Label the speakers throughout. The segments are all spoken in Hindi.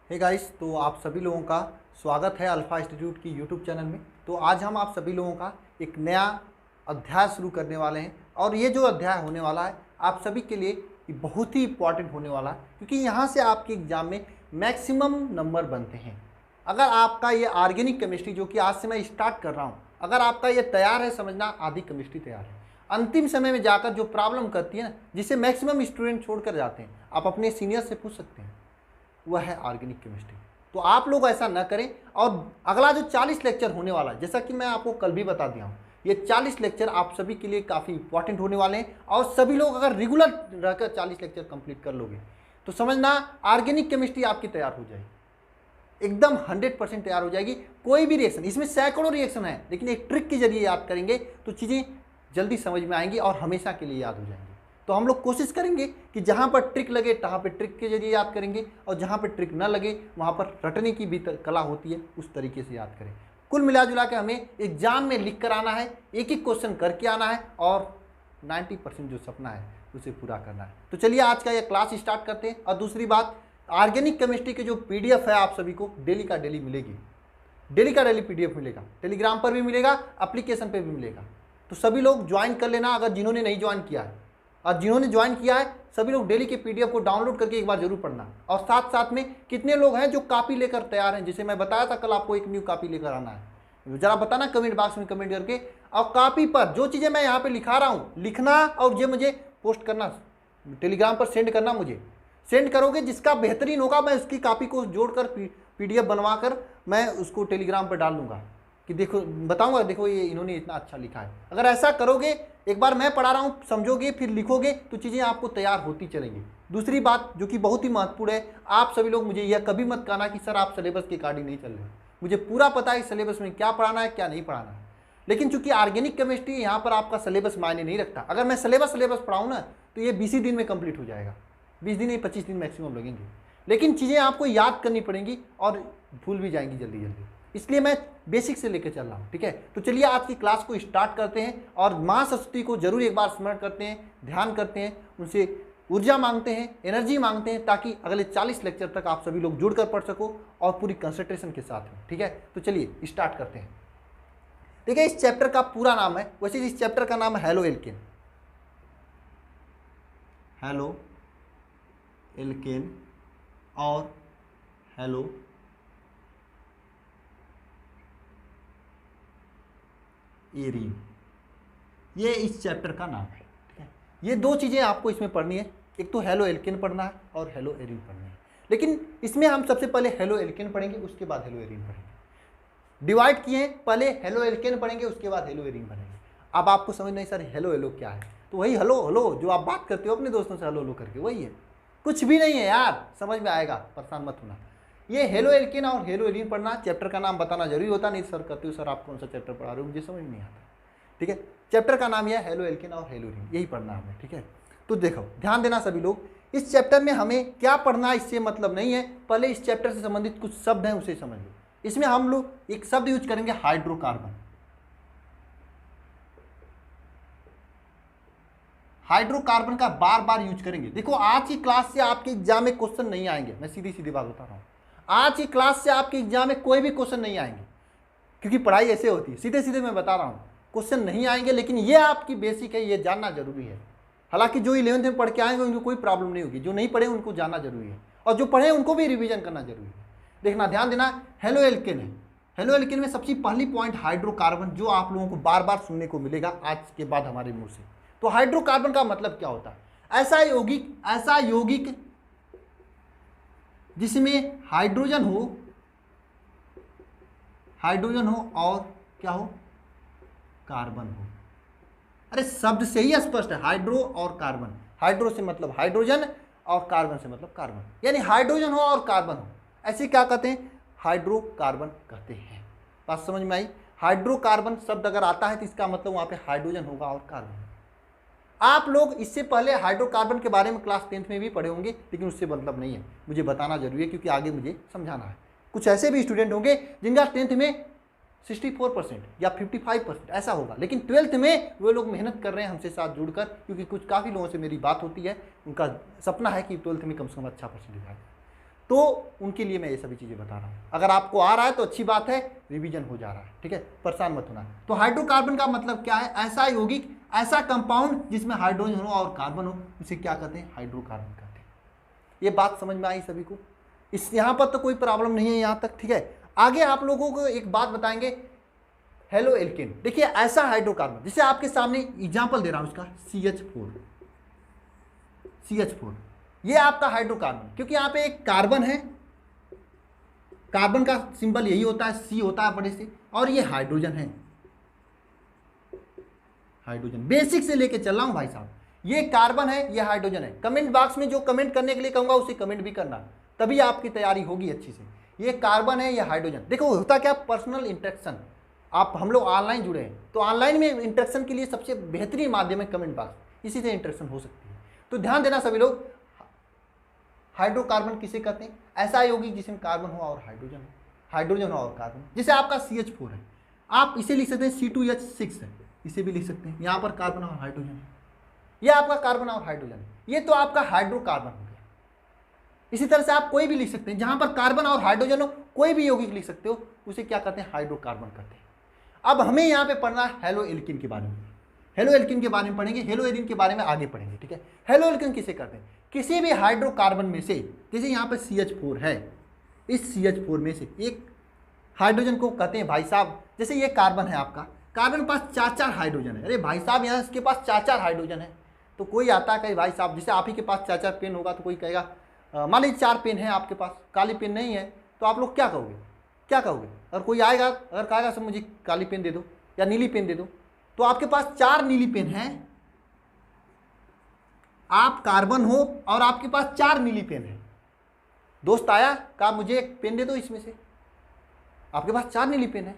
Speaker 1: हे गाइस, तो आप सभी लोगों का स्वागत है अल्फा इंस्टीट्यूट की यूट्यूब चैनल में। तो आज हम आप सभी लोगों का एक नया अध्याय शुरू करने वाले हैं और ये जो अध्याय होने वाला है आप सभी के लिए ये बहुत ही इम्पॉर्टेंट होने वाला है, क्योंकि यहाँ से आपके एग्ज़ाम में मैक्सिमम नंबर बनते हैं। अगर आपका ये ऑर्गेनिक केमिस्ट्री जो कि आज से मैं स्टार्ट कर रहा हूँ, अगर आपका ये तैयार है, समझना आधी केमिस्ट्री तैयार है। अंतिम समय में जाकर जो प्रॉब्लम करती है ना, जिसे मैक्सिमम स्टूडेंट छोड़कर जाते हैं, आप अपने सीनियर से पूछ सकते हैं, वह है ऑर्गेनिक केमिस्ट्री। तो आप लोग ऐसा न करें। और अगला जो 40 लेक्चर होने वाला है, जैसा कि मैं आपको कल भी बता दिया हूँ, ये 40 लेक्चर आप सभी के लिए काफ़ी इंपॉर्टेंट होने वाले हैं। और सभी लोग अगर रेगुलर रहकर 40 लेक्चर कंप्लीट कर लोगे तो समझना ऑर्गेनिक केमिस्ट्री आपकी तैयार हो जाएगी, एकदम 100% तैयार हो जाएगी। कोई भी रिएक्शन, इसमें सैकड़ों रिएक्शन है, लेकिन एक ट्रिक के जरिए याद करेंगे तो चीज़ें जल्दी समझ में आएंगी और हमेशा के लिए याद हो जाएंगी। तो हम लोग कोशिश करेंगे कि जहाँ पर ट्रिक लगे तहाँ पर ट्रिक के जरिए याद करेंगे, और जहाँ पर ट्रिक न लगे वहाँ पर रटने की भी कला होती है, उस तरीके से याद करें। कुल मिला जुला के हमें एग्जाम में लिख कर आना है, एक एक क्वेश्चन करके आना है और 90% जो सपना है उसे पूरा करना है। तो चलिए आज का ये क्लास स्टार्ट करते हैं। और दूसरी बात, ऑर्गेनिक केमिस्ट्री की जो PDF है आप सभी को डेली का डेली मिलेगी, डेली का डेली PDF मिलेगा, टेलीग्राम पर भी मिलेगा, एप्लीकेशन पर भी मिलेगा। तो सभी लोग ज्वाइन कर लेना अगर जिन्होंने नहीं ज्वाइन किया है, और जिन्होंने ज्वाइन किया है सभी लोग डेली के PDF को डाउनलोड करके एक बार जरूर पढ़ना। और साथ साथ में कितने लोग हैं जो कॉपी लेकर तैयार हैं, जैसे मैं बताया था कल आपको एक न्यू कॉपी लेकर आना है, जरा बताना कमेंट बॉक्स में कमेंट करके। और कॉपी पर जो चीज़ें मैं यहाँ पे लिखा रहा हूँ लिखना, और ये मुझे पोस्ट करना, टेलीग्राम पर सेंड करना। मुझे सेंड करोगे, जिसका बेहतरीन होगा मैं उसकी कॉपी को जोड़कर PDF बनवा कर मैं उसको टेलीग्राम पर डाल दूंगा कि देखो, बताऊंगा देखो ये इन्होंने इतना अच्छा लिखा है। अगर ऐसा करोगे, एक बार मैं पढ़ा रहा हूँ समझोगे, फिर लिखोगे, तो चीज़ें आपको तैयार होती चलेंगी। दूसरी बात जो कि बहुत ही महत्वपूर्ण है, आप सभी लोग मुझे यह कभी मत कहना कि सर आप सिलेबस के अकॉर्डिंग नहीं चल रहे। मुझे पूरा पता है सिलेबस में क्या पढ़ाना है क्या नहीं पढ़ाना है, लेकिन चूंकि ऑर्गेनिक केमिस्ट्री यहाँ पर आपका सिलेबस मायने नहीं रखता। अगर मैं सिलेबस पढ़ाऊँ ना तो ये 20 ही दिन में कंप्लीट हो जाएगा, 20 दिन नहीं 25 दिन मैक्सिमम लगेंगे, लेकिन चीज़ें आपको याद करनी पड़ेंगी और भूल भी जाएंगी जल्दी जल्दी, इसलिए मैं बेसिक से लेकर चल रहा हूँ। ठीक है, तो चलिए आज की क्लास को स्टार्ट करते हैं और माँ सरस्वती को जरूर एक बार स्मरण करते हैं, ध्यान करते हैं, उनसे ऊर्जा मांगते हैं, एनर्जी मांगते हैं, ताकि अगले 40 लेक्चर तक आप सभी लोग जुड़कर पढ़ सको और पूरी कंसंट्रेशन के साथ में। ठीक है, तो चलिए स्टार्ट करते हैं। देखिए, इस चैप्टर का पूरा नाम है, वैसे इस चैप्टर का नाम है हेलो एल्केन। हेलो एल्केन और हेलो एरीन, ये इस चैप्टर का नाम है। ठीक है, ये दो चीज़ें आपको इसमें पढ़नी है, एक तो हेलो एल्केन पढ़ना है और हेलो एरीन पढ़नी है। लेकिन इसमें हम सबसे पहले हेलो एल्केन पढ़ेंगे, उसके बाद हेलो एरीन पढ़ेंगे। डिवाइड किए हैं, पहले हेलो एल्केन पढ़ेंगे, उसके बाद हेलो एरीन पढ़ेंगे। अब आपको समझ नहीं सर हेलो हेलो क्या है, तो वही हेलो हेलो जो आप बात करते हो अपने दोस्तों से हेलो हेलो करके, वही है, कुछ भी नहीं है यार, समझ में आएगा, परेशान मत होना। ये हेलो एल्केन और हेलो एरीन पढ़ना, चैप्टर का नाम बताना जरूरी होता नहीं। सर कहते हो सर आप कौन सा चैप्टर पढ़ा रहे हो, मुझे समझ नहीं आता। ठीक है, चैप्टर का नाम यह है हेलो एल्केन और हेलो एरीन, यही पढ़ना हमें। ठीक है, तो देखो ध्यान देना सभी लोग, इस चैप्टर में हमें क्या पढ़ना है इससे मतलब नहीं है, पहले इस चैप्टर से संबंधित कुछ शब्द हैं उसे समझ लो। इसमें हम लोग एक शब्द यूज करेंगे हाइड्रोकार्बन। हाइड्रोकार्बन का बार बार यूज करेंगे। देखो आज की क्लास से आपके एग्जाम में क्वेश्चन नहीं आएंगे, मैं सीधी सीधी बात बता रहा हूं, आज की क्लास से आपके एग्जाम में कोई भी क्वेश्चन नहीं आएंगे, क्योंकि पढ़ाई ऐसे होती है, सीधे सीधे मैं बता रहा हूं, क्वेश्चन नहीं आएंगे, लेकिन ये आपकी बेसिक है, ये जानना जरूरी है। हालांकि जो 11th में पढ़ के आएंगे उनको कोई प्रॉब्लम नहीं होगी, जो नहीं पढ़े उनको जानना जरूरी है, और जो पढ़े उनको भी रिवीजन करना जरूरी है। देखना, ध्यान देना, हेलो एल्केन है, हेलो एल्केन में सबसे पहली पॉइंट हाइड्रोकार्बन, जो आप लोगों को बार बार सुनने को मिलेगा आज के बाद हमारे मुंह से। तो हाइड्रोकार्बन का मतलब क्या होता है? ऐसा यौगिक जिसमें हाइड्रोजन हो और क्या हो, कार्बन हो। अरे शब्द से ही स्पष्ट है, हाइड्रो और कार्बन। हाइड्रो से मतलब हाइड्रोजन और कार्बन से मतलब कार्बन, यानी हाइड्रोजन हो और कार्बन हो, ऐसे क्या कहते हैं, हाइड्रोकार्बन कहते हैं। बात समझ में आई? हाइड्रोकार्बन शब्द अगर आता है तो इसका मतलब वहां पे हाइड्रोजन होगा और कार्बन। आप लोग इससे पहले हाइड्रोकार्बन के बारे में क्लास 10th में भी पढ़े होंगे, लेकिन उससे मतलब नहीं है, मुझे बताना जरूरी है क्योंकि आगे मुझे समझाना है। कुछ ऐसे भी स्टूडेंट होंगे जिनका 10th में 64% या 55% ऐसा होगा, लेकिन 12th में वो लोग मेहनत कर रहे हैं हमसे साथ जुड़कर, क्योंकि कुछ काफ़ी लोगों से मेरी बात होती है, उनका सपना है कि 12th में कम से कम अच्छा परसेंटेज आए। तो उनके लिए मैं ये सभी चीज़ें बता रहा हूँ। अगर आपको आ रहा है तो अच्छी बात है, रिवीजन हो जा रहा है, ठीक है, परेशान मत होना। तो हाइड्रोकार्बन का मतलब क्या है? ऐसा यौगिक, ऐसा कंपाउंड जिसमें हाइड्रोजन हो और कार्बन हो, उसे क्या कहते हैं? हाइड्रोकार्बन कहते हैं। ये बात समझ में आई सभी को? इस यहाँ पर तो कोई प्रॉब्लम नहीं है यहाँ तक, ठीक है। आगे आप लोगों को एक बात बताएंगे, हेलो एल्केन। देखिए ऐसा हाइड्रोकार्बन, जैसे आपके सामने एग्जाम्पल दे रहा हूँ इसका, CH4, ये आपका हाइड्रोकार्बन, क्योंकि यहाँ पे एक कार्बन है, कार्बन का सिंबल यही होता है, C होता है बड़े से, और ये हाइड्रोजन है, हाइड्रोजन बेसिक से लेके चल रहा हूँ भाई साहब। ये कार्बन है, ये हाइड्रोजन है। कमेंट बॉक्स में जो कमेंट करने के लिए कहूँगा उसे कमेंट भी करना, तभी आपकी तैयारी होगी अच्छी से। ये कार्बन है, ये हाइड्रोजन। देखो होता क्या, पर्सनल इंटरेक्शन। आप हम लोग ऑनलाइन जुड़े हैं, तो ऑनलाइन में इंटरेक्शन के लिए सबसे बेहतरीन माध्यम है कमेंट बॉक्स, इसी से इंटरेक्शन हो सकती है। तो ध्यान देना सभी लोग, हाइड्रोकार्बन किसे कहते हैं? ऐसा यौगिक जिसमें कार्बन हो और हाइड्रोजन हो, हाइड्रोजन हो और कार्बन। जैसे आपका CH4 है, आप इसे लिख सकते हैं C2H6 है, इसे भी लिख सकते हैं, यहाँ पर कार्बन और हाइड्रोजन है, ये आपका कार्बन और हाइड्रोजन है, ये तो आपका हाइड्रोकार्बन हो गया। इसी तरह से आप कोई भी लिख सकते हैं, जहाँ पर कार्बन और हाइड्रोजन हो, कोई भी यौगिक लिख सकते हो, उसे क्या कहते हैं? हाइड्रोकार्बन कहते हैं। अब हमें यहाँ पे पढ़ना है हेलो एल्किन के बारे में। हेलो एल्किन के बारे में पढ़ेंगे, हेलो एल्किन के बारे में आगे पढ़ेंगे, ठीक है। हेलो एल्किन किसे कहते हैं? किसी भी हाइड्रोकार्बन में से, जैसे यहाँ पर CH4 है, इस CH4 में से एक हाइड्रोजन को कहते हैं भाई साहब, जैसे ये कार्बन है आपका, कार्बन के पास 4 हाइड्रोजन है। अरे भाई साहब यहाँ इसके पास 4 हाइड्रोजन है। तो कोई आता है कहे भाई साहब, जैसे आप ही के पास 4 पेन होगा, तो कोई कहेगा मान लीजिए 4 पेन है आपके पास, काली पेन नहीं है, तो आप लोग क्या कहोगे? क्या कहोगे? अगर कोई आएगा, अगर कहेगा सर मुझे काली पेन दे दो या नीली पेन दे दो, तो आपके पास 4 नीली पेन है, आप कार्बन हो और आपके पास 4 नीली पेन है। दोस्त आया, कहा मुझे एक पेन दे दो इसमें से, आपके पास 4 नीली पेन है।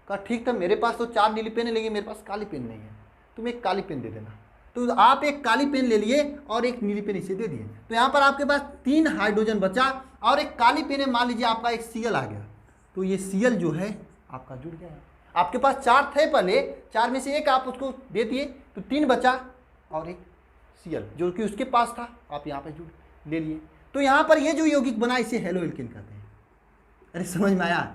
Speaker 1: कहा ठीक था, मेरे पास तो 4 नीली पेन है, लेकिन मेरे पास काली पेन नहीं है, तुम एक काली पेन दे देना। तो आप एक काली पेन ले लिए और एक नीली पेन इसे दे दिए, तो यहाँ पर आपके पास 3 हाइड्रोजन बचा और एक काली पेन है। मान लीजिए आपका एक Cl आ गया, तो ये Cl जो है आपका जुड़ गया। आपके पास 4 थे पहले, 4 में से एक आप उसको दे दिए, तो 3 बचा और एक Cl जो कि उसके पास था, आप यहाँ पे जुड़ ले लिए। तो यहाँ पर ये जो यौगिक बना, इसे हेलो एल्केन कहते हैं। अरे समझ में आया?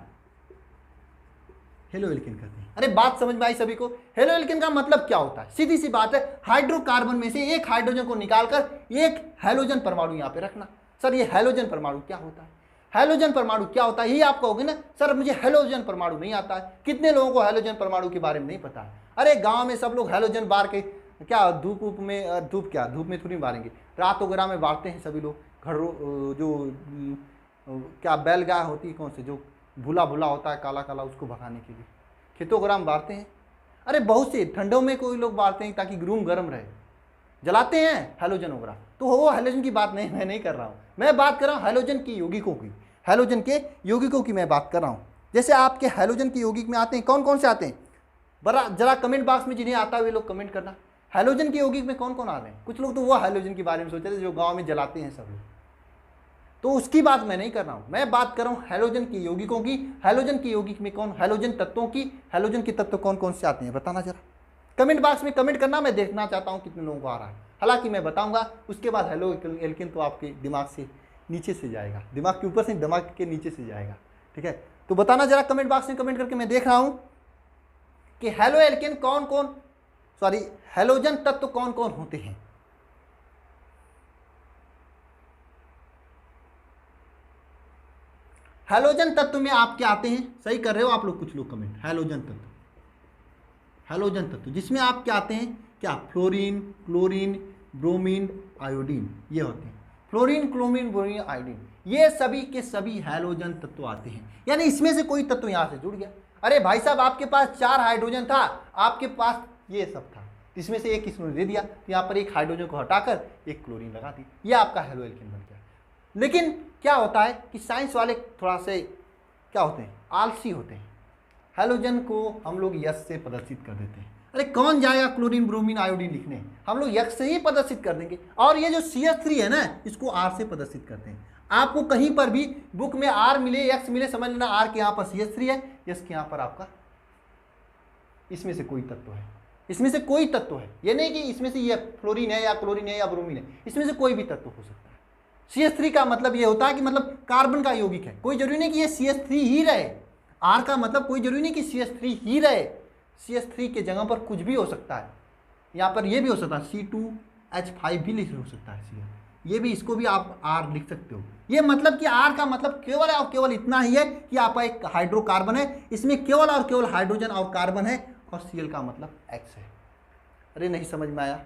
Speaker 1: हेलो एल्केन कहते हैं। अरे बात समझ में आई सभी को? हेलो एल्केन का मतलब क्या होता है? सीधी सी बात है, हाइड्रोकार्बन में से एक हाइड्रोजन को निकालकर एक हैलोजन परमाणु यहाँ पे रखना। सर ये हैलोजन परमाणु क्या होता है? हैलोजन परमाणु क्या होता है, यही आप कहोगे ना सर मुझे हैलोजन परमाणु नहीं आता है। कितने लोगों को हैलोजन परमाणु के बारे में नहीं पता है? अरे गांव में सब लोग हैलोजन बार के क्या धूप में, धूप में थोड़ी मारेंगे, रात वगैरह में बांटते हैं सभी लोग। घरों जो क्या बैल गाय होती है, कौन से जो भूला भूला होता है काला काला, उसको भगाने के लिए खेतों ग्राम बांटते हैं। अरे बहुत से ठंडों में कोई लोग बांटते हैं ताकि रूम गर्म रहे, जलाते हैं हैलोजन वगैरह। तो वो हैलोजन की बात नहीं, मैं नहीं कर रहा हूँ, मैं बात कर रहा हूँ हैलोजन की यौगिकों की, हैलोजन के यौगिकों की मैं बात कर रहा हूँ। जैसे आपके हैलोजन के यौगिक में आते हैं, कौन कौन से आते हैं? जरा कमेंट बॉक्स में जिन्हें आता है वे लोग कमेंट करना, हैलोजन के यौगिक में कौन कौन आ रहे हैं। कुछ लोग तो वो हैलोजन के बारे में सोच रहे थे जो गाँव में जलाते हैं सब लोग, तो उसकी बात मैं नहीं कर रहा हूं। मैं बात कर रहा हूं हैलोजन की यौगिकों की। हैलोजन की यौगिक में कौन, हैलोजन तत्वों की, हैलोजन के तत्व कौन कौन से आते हैं बताना जरा, कमेंट बॉक्स में कमेंट करना। मैं देखना चाहता हूं कितने लोगों को आ रहा है। हालांकि मैं बताऊंगा, उसके बाद हेलो एल्केन तो आपके दिमाग से नीचे से जाएगा, दिमाग के ऊपर से दिमाग के नीचे से जाएगा, ठीक है। तो बताना जरा कमेंट बॉक्स में कमेंट करके, मैं देख रहा हूं कि हेलो एल्केन कौन कौन, सॉरी हैलोजन तत्व कौन कौन होते हैं। हैलोजन तत्व में आपके आते हैं, सही कर रहे हो आप लोग, कुछ लोग कमेंट, हैलोजन तत्व, हैलोजन तत्व जिसमें आपके आते हैं क्या, फ्लोरीन, क्लोरीन, ब्रोमीन, आयोडीन, ये होते हैं। फ्लोरीन, क्लोरीन, ब्रोमीन, आयोडीन, ये सभी के सभी हैलोजन तत्व आते हैं। यानी इसमें से कोई तत्व यहाँ से जुड़ गया। अरे भाई साहब आपके पास 4 हाइड्रोजन था, आपके पास ये सब था, इसमें से एक इसने दे दिया, तो यहाँ पर एक हाइड्रोजन को हटाकर एक क्लोरीन लगा दी, ये आपका हेलो एल्केन बन गया। लेकिन क्या होता है कि साइंस वाले थोड़ा से क्या होते हैं, आलसी होते हैं। हैलोजन को हम लोग यश से प्रदर्शित कर देते हैं। अरे कौन जाएगा क्लोरीन, ब्रोमीन, आयोडीन लिखने, हम लोग यश से ही प्रदर्शित कर देंगे। और ये जो CH3 है ना, इसको R से प्रदर्शित करते हैं। आपको कहीं पर भी बुक में R मिले, X मिले, समझ लेना R के यहाँ पर CH3 है, यश के यहाँ पर आपका इसमें से कोई तत्व है, इसमें से कोई तत्व है। ये नहीं कि इसमें से ये फ्लोरीन है या क्लोरीन है या ब्रोमीन है, इसमें से कोई भी तत्व हो सकता है। CH3 का मतलब ये होता है कि मतलब कार्बन का यौगिक है, कोई जरूरी नहीं कि ये CH3 ही रहे। R का मतलब कोई जरूरी नहीं कि CH3 ही रहे, CH3 के जगह पर कुछ भी हो सकता है। यहाँ पर ये भी हो सकता है C2H5 भी लिख हो सकता है CH, ये भी, इसको भी आप R लिख सकते हो। ये मतलब कि R का मतलब केवल और केवल इतना ही है कि आपका एक हाइड्रोकार्बन है, इसमें केवल और केवल हाइड्रोजन और कार्बन है, और Cl का मतलब X है। अरे नहीं समझ में आया,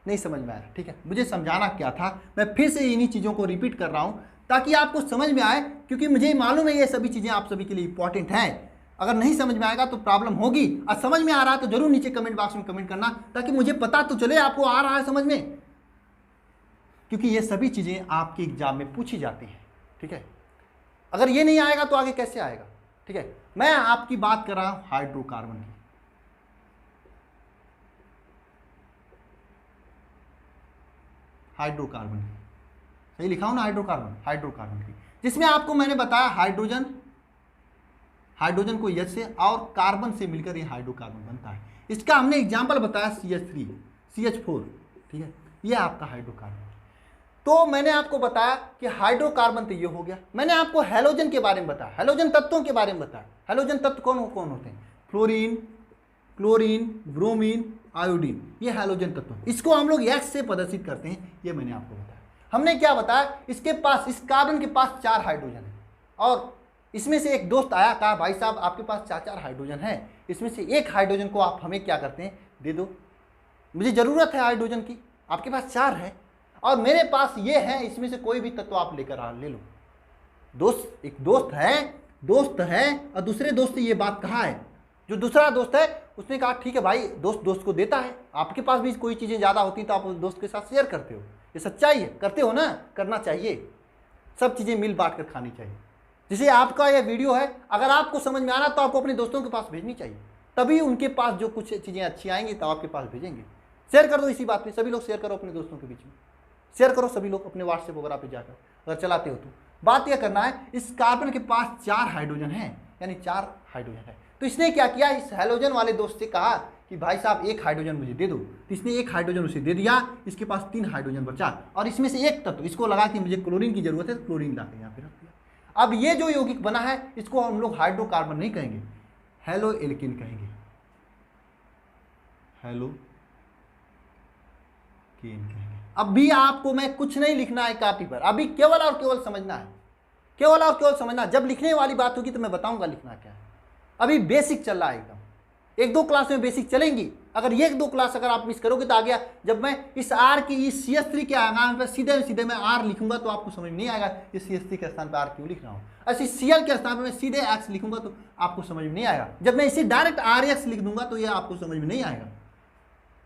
Speaker 1: नहीं समझ में आया, ठीक है। मुझे समझाना क्या था, मैं फिर से इन्हीं चीज़ों को रिपीट कर रहा हूँ ताकि आपको समझ में आए, क्योंकि मुझे मालूम है ये सभी चीज़ें आप सभी के लिए इंपॉर्टेंट हैं। अगर नहीं समझ में आएगा तो प्रॉब्लम होगी, और समझ में आ रहा है तो जरूर नीचे कमेंट बॉक्स में कमेंट करना, ताकि मुझे पता तो चले आपको आ रहा है समझ में, क्योंकि ये सभी चीज़ें आपके एग्जाम में पूछी जाती हैं, ठीक है। अगर ये नहीं आएगा तो आगे कैसे आएगा, ठीक है। मैं आपकी बात कर रहा हूँ हाइड्रोकार्बन की, हाइड्रोकार्बन की, सही लिखा हूं ना, हाइड्रोकार्बन, हाइड्रोकार्बन की, जिसमें आपको मैंने बताया हाइड्रोजन, हाइड्रोजन को H से और कार्बन से मिलकर ये हाइड्रोकार्बन बनता है। इसका हमने एग्जांपल बताया CH3, CH4, ठीक है, ये आपका हाइड्रोकार्बन। तो मैंने आपको बताया कि हाइड्रोकार्बन तो ये हो गया। मैंने आपको हैलोजन के बारे में बताया, हैलोजन तत्वों के बारे में बताया। हैलोजन तत्व कौन कौन होते हैं? फ्लोरीन, क्लोरीन, ब्रोमीन, आयोडीन, ये हैलोजन तत्व। इसको हम लोग X से प्रदर्शित करते हैं, ये मैंने आपको बताया। हमने क्या बताया, इसके पास, इस कार्बन के पास 4 हाइड्रोजन है, और इसमें से एक दोस्त आया, कहा भाई साहब आपके पास 4 हाइड्रोजन है, इसमें से एक हाइड्रोजन को आप हमें क्या करते हैं, दे दो, मुझे ज़रूरत है हाइड्रोजन की, आपके पास 4 है और मेरे पास ये है, इसमें से कोई भी तत्व आप लेकर ले लो। दोस्त, एक दोस्त है और दूसरे दोस्त से ये बात कहा है, जो दूसरा दोस्त है उसने कहा ठीक है भाई, दोस्त दोस्त को देता है। आपके पास भी कोई चीज़ें ज़्यादा होती तो आप उस दोस्त के साथ शेयर करते हो, ये सच्चाई है, करते हो ना, करना चाहिए, सब चीज़ें मिल बांट कर खानी चाहिए। जैसे आपका ये वीडियो है, अगर आपको समझ में आना तो आपको अपने दोस्तों के पास भेजनी चाहिए, तभी उनके पास जो कुछ चीज़ें अच्छी आएंगी तो आपके पास भेजेंगे। शेयर कर दो इसी बात पे, सभी लोग शेयर करो अपने दोस्तों के बीच में, शेयर करो सभी लोग अपने व्हाट्सएप वगैरह पे जाकर, अगर चलाते हो तो। बात यह करना है, इस कार्बन के पास 4 हाइड्रोजन है, यानी 4 हाइड्रोजन है। तो इसने क्या किया, इस हैलोजन वाले दोस्त से कहा कि भाई साहब एक हाइड्रोजन मुझे दे दो, तो इसने एक हाइड्रोजन उसे दे दिया, इसके पास 3 हाइड्रोजन बचा, और इसमें से एक तत्व इसको लगा कि मुझे क्लोरीन की जरूरत है, तो क्लोरीन ला के यहाँ पे रख दिया। अब ये जो यौगिक बना है, इसको हम लोग हाइड्रोकार्बन नहीं कहेंगे, हेलो एल्किन कहेंगे, हेलो केन कहेंगे। अब भी आपको मैं कुछ नहीं लिखना है कॉपी पर, अभी केवल और केवल समझना है, केवल और केवल समझना। जब लिखने वाली बात होगी तो मैं बताऊंगा लिखना क्या है। अभी बेसिक चल रहा है एकदम, 1-2 क्लास में बेसिक चलेंगी। अगर 1-2 क्लास अगर आप मिस करोगे तो आ गया, जब मैं इस R की, इस CH3 के आगान पर सीधे मैं R लिखूंगा तो आपको समझ में नहीं आएगा ये CH3 के स्थान पर R क्यों लिख रहा हूँ। ऐसे Cl के स्थान पर मैं सीधे X लिखूंगा तो आपको समझ में नहीं आएगा। जब मैं इसे डायरेक्ट RX लिख दूंगा तो ये आपको समझ में नहीं आएगा।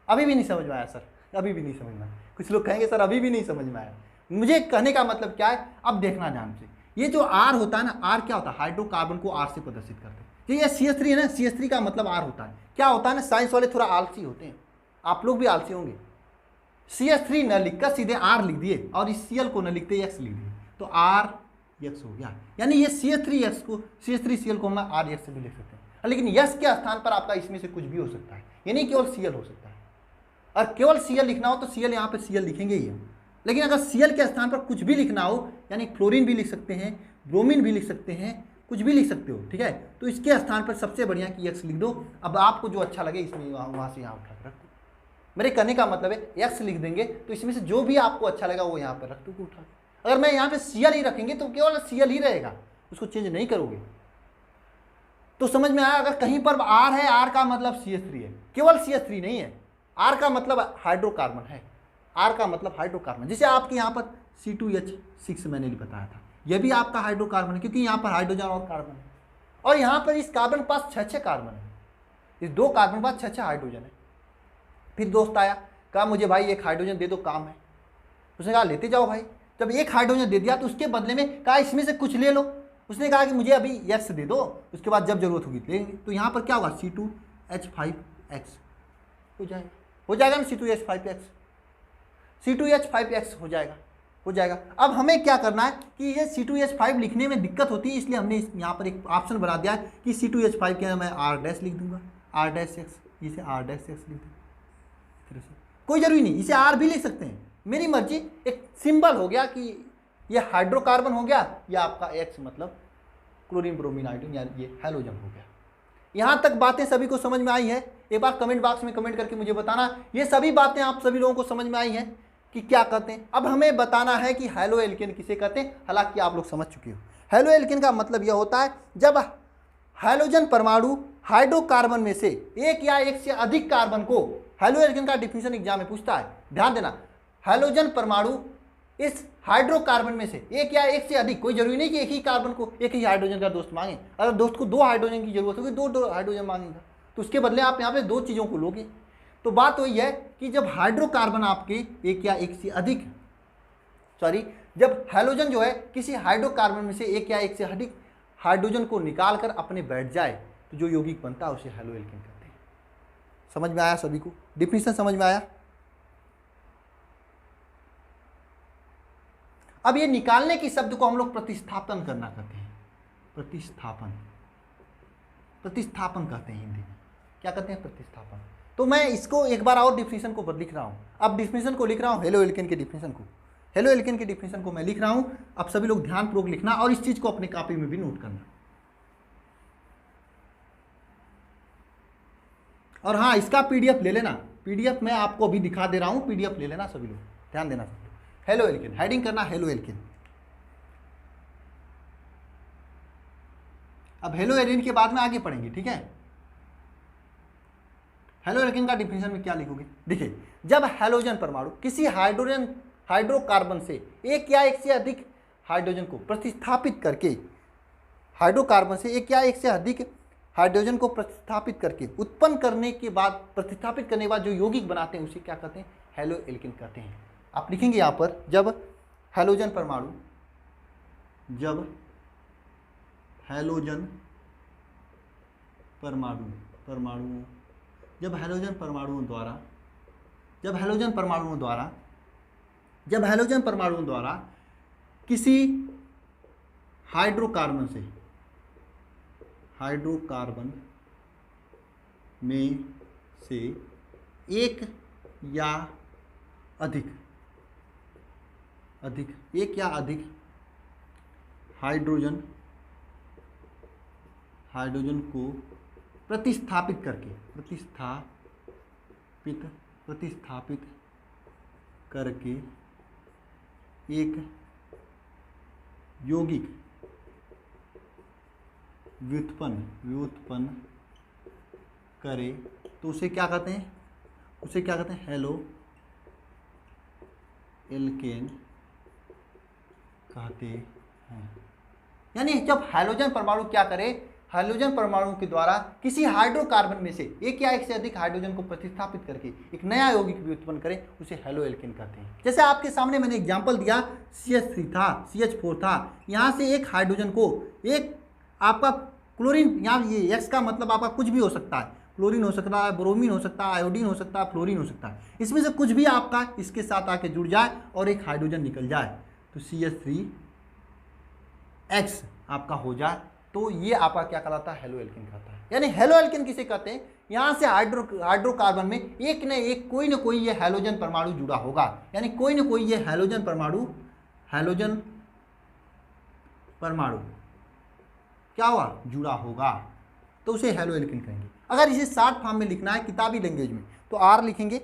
Speaker 1: अभी भी नहीं समझ में आया सर, अभी भी नहीं समझ में आया। कुछ लोग कहेंगे सर अभी भी नहीं समझ में आया। मुझे कहने का मतलब क्या है, अब देखना ध्यान से। ये जो R होता है ना, R क्या होता है, हाइड्रोकार्बन को R से प्रदर्शित करते हैं। ये CH3 है ना, CH3 का मतलब R होता है। क्या होता है ना, साइंस वाले थोड़ा आलसी होते हैं, आप लोग भी आलसी होंगे। CH3 न लिखकर सीधे R लिख दिए और इस Cl को न लिखते X लिख दिए, तो RX हो गया। यानी ये CH3X को, CH3Cl को हम RX से भी लिख सकते हैं, लेकिन X के स्थान पर आपका इसमें से कुछ भी हो सकता है, यानी केवल Cl हो सकता है। और केवल Cl लिखना हो तो Cl यहाँ पे Cl लिखेंगे ही हम। लेकिन अगर Cl के स्थान पर कुछ भी लिखना हो, यानी क्लोरीन भी लिख सकते हैं, ब्रोमीन भी लिख सकते हैं, कुछ भी लिख सकते हो, ठीक है। तो इसके स्थान पर सबसे बढ़िया कि X लिख दो। अब आपको जो अच्छा लगे इसमें वहाँ से यहाँ उठा कर रख दो। मेरे कहने का मतलब है X लिख देंगे तो इसमें से जो भी आपको अच्छा लगा वो यहाँ पर रख दो उठा के। अगर मैं यहाँ पे Cl ही रखेंगे तो केवल Cl ही रहेगा, उसको चेंज नहीं करोगे। तो समझ में आया, अगर कहीं पर R है, R का मतलब CH3 है, केवल CH3 नहीं है, R का मतलब हाइड्रोकार्बन है, R का मतलब हाइड्रोकार्बन। जैसे आपके यहाँ पर C2H6 मैंने बताया था, यह भी आपका हाइड्रोकार्बन है, क्योंकि यहाँ पर हाइड्रोजन और कार्बन है, और यहाँ पर इस कार्बन के पास 6 कार्बन है, इस 2 कार्बन के पास 6 हाइड्रोजन है। फिर दोस्त आया, कहा मुझे भाई एक हाइड्रोजन दे दो, काम है। उसने कहा लेते जाओ भाई। जब एक हाइड्रोजन दे दिया तो उसके बदले में कहा इसमें से कुछ ले लो। उसने कहा कि मुझे अभी X दे दो, उसके बाद जब जरूरत होगी लेंगे। तो यहाँ पर क्या होगा, C2H5X हो जाएगा ना, C2H5X हो जाएगा। अब हमें क्या करना है कि ये C2H5 लिखने में दिक्कत होती है, इसलिए हमने यहाँ पर एक ऑप्शन बना दिया है कि C2H5 के मैं R' लिख दूंगा, R'(X), इसे R'(X) लिख दूंगा। कोई जरूरी नहीं, इसे R भी लिख सकते हैं, मेरी मर्जी, एक सिंबल हो गया कि ये हाइड्रोकार्बन हो गया, या आपका X मतलब क्लोरीन ब्रोमीन आयोडीन, या ये हैलोजन हो गया। यहाँ तक बातें सभी को समझ में आई है? एक बार कमेंट बॉक्स में कमेंट करके मुझे बताना ये सभी बातें आप सभी लोगों को समझ में आई हैं कि क्या कहते हैं। अब हमें बताना है कि हैलो एल्केन किसे कहते हैं। हालांकि आप लोग समझ चुके हो, हैलो एल्केन का मतलब यह होता है जब हाइड्रोजन परमाणु हाइड्रोकार्बन में से एक या एक से अधिक कार्बन को, हैलो एल्केन का डिफिनेशन एग्जाम में पूछता है, ध्यान देना, हाइड्रोजन परमाणु इस हाइड्रोकार्बन में से एक या एक से अधिक, कोई जरूरी नहीं कि एक ही कार्बन को एक ही हाइड्रोजन का दोस्त मांगे। अगर दोस्त को 2 हाइड्रोजन की जरूरत होगी, दो हाइड्रोजन मांगेगा, तो उसके बदले आप यहाँ पे 2 चीज़ों को लोगे। तो बात वही है कि जब हाइड्रोकार्बन आपके एक या एक से अधिक, जब हैलोजन जो है किसी हाइड्रोकार्बन में से एक या एक से अधिक हाइड्रोजन को निकाल कर अपने बैठ जाए, तो जो यौगिक बनता है उसे हैलो एल्केन कहते हैं। समझ में आया सभी को? डिफिनेशन समझ में आया? अब ये निकालने की शब्द को हम लोग प्रतिस्थापन करना कहते हैं। प्रतिस्थापन कहते हैं हिंदी में। क्या कहते हैं? प्रतिस्थापन। तो मैं इसको एक बार और डिफिनेशन को लिख रहा हूँ। अब डिफिनेशन को लिख रहा हूँ, हैलो एल्केन के डिफिनेशन को, हैलो एल्केन के डिफिनेशन को मैं लिख रहा हूँ। अब सभी लोग ध्यानपूर्वक लिखना और इस चीज को अपने कॉपी में भी नोट करना। और हाँ, इसका पीडीएफ ले लेना, पीडीएफ मैं आपको अभी दिखा दे रहा हूँ, पीडीएफ ले लेना सभी लोग, ध्यान देना सभी लोग। हैलो एल्केन, हेडिंग करना हैलो एल्केन। अब हैलो एल्केन के बाद में आगे पढ़ेंगे, ठीक है। हैलो एल्केन का डिफिनेशन में क्या लिखोगे? देखिए, जब हैलोजन परमाणु किसी हाइड्रोकार्बन से एक या एक से अधिक हाइड्रोजन को प्रतिस्थापित करके, हाइड्रोकार्बन से एक या एक से अधिक हाइड्रोजन को प्रतिस्थापित करके उत्पन्न करने के बाद, प्रतिस्थापित करने के बाद जो यौगिक बनाते हैं उसे क्या कहते हैं? हैलो एल्केन कहते हैं। आप लिखेंगे यहाँ पर, जब हैलोजन परमाणु, जब हैलोजन परमाणुओं द्वारा किसी हाइड्रोकार्बन में से एक या अधिक हाइड्रोजन को प्रतिस्थापित करके एक यौगिक व्युत्पन्न करे, तो उसे क्या कहते हैं? हैलो एल्केन कहते हैं। यानी जब हैलोजन परमाणु क्या करे, हैलोजन परमाणु के द्वारा किसी हाइड्रोकार्बन में से एक या एक से अधिक हाइड्रोजन को प्रतिस्थापित करके एक नया यौगिक भी उत्पन्न करे, उसे हैलो एल्केन कहते हैं। जैसे आपके सामने मैंने एग्जांपल दिया, CH3 था, CH4 था, यहाँ से एक हाइड्रोजन को, एक आपका क्लोरीन, यहाँ ये X का मतलब आपका कुछ भी हो सकता है, क्लोरीन हो सकता है, ब्रोमीन हो सकता है, आयोडीन हो सकता है, फ्लोरीन हो सकता है, इसमें से कुछ भी आपका इसके साथ आके जुड़ जाए और एक हाइड्रोजन निकल जाए, तो CH3X आपका हो जाए, तो ये आपका क्या कहलाता है? हैलो एल्केन कहता है। यानी हैलो एल्केन किसे कहते हैं? यहाँ से हाइड्रोकार्बन में एक न एक कोई ना कोई ये हैलोजन परमाणु जुड़ा होगा, यानी कोई ना कोई ये हैलोजन परमाणु क्या हुआ? जुड़ा होगा, तो उसे हैलो एल्केन कहेंगे। अगर इसे शॉर्ट फॉर्म में लिखना है किताबी लैंग्वेज में, तो R लिखेंगे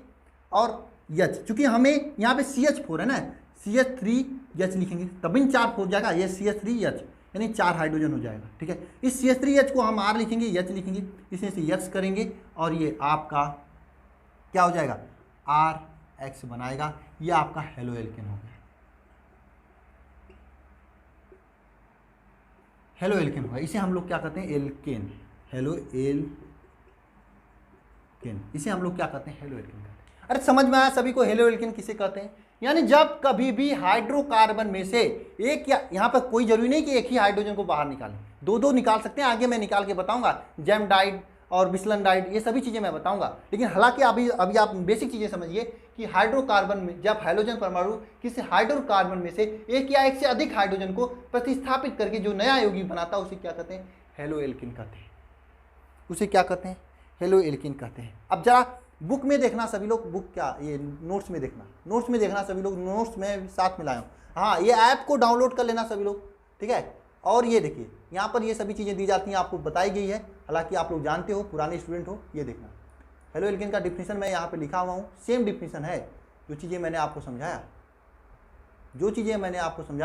Speaker 1: और H, चूंकि हमें यहाँ पे CH4 है ना, CH3H लिखेंगे, तभी 4 हो जाएगा, ये CH3H यानी 4 हाइड्रोजन हो जाएगा, ठीक है। इस CH3H को हम R लिखेंगे, H लिखेंगे, इसमें से X करेंगे और ये आपका क्या हो जाएगा? RX बनाएगा, ये आपका हैलो एल्केन हो गया। हैलो एल्केन होगा, इसे हम लोग क्या कहते हैं? एल्केन, हैलो एल्केन, इसे हम लोग क्या कहते हैं? हैलो एल्केन कहते हैं। अरे समझ में आया सभी को हैलो एल्केन किसे कहते हैं? यानी जब कभी भी हाइड्रोकार्बन में से एक, या यहाँ पर कोई जरूरी नहीं कि एक ही हाइड्रोजन को बाहर निकालें, 2 निकाल सकते हैं, आगे मैं निकाल के बताऊंगा, जैमडाइड और बिस्लनडाइड, ये सभी चीज़ें मैं बताऊंगा। लेकिन हालांकि अभी आप बेसिक चीज़ें समझिए कि हाइड्रोकार्बन में जब हैलोजन परमाणु किसी हाइड्रोकार्बन में से एक या एक से अधिक हाइड्रोजन को प्रतिस्थापित करके जो नया यौगिक बनाता है, उसे क्या कहते हैं? हैलो एल्केन कहते हैं। उसे क्या कहते हैं? हैलो एल्केन कहते हैं। अब जरा बुक में देखना सभी लोग, बुक क्या ये नोट्स में देखना, नोट्स में देखना सभी लोग, नोट्स में साथ में लाया हूँ। हाँ, ये ऐप को डाउनलोड कर लेना सभी लोग, ठीक है। और ये देखिए यहाँ पर ये सभी चीज़ें दी जाती हैं, आपको बताई गई है, हालांकि आप लोग जानते हो, पुराने स्टूडेंट हो। ये देखना हेलो एल्केन का डिफिनीशन मैं यहाँ पे लिखा हुआ हूँ, सेम डिफिनीशन है जो चीज़ें मैंने आपको समझाया,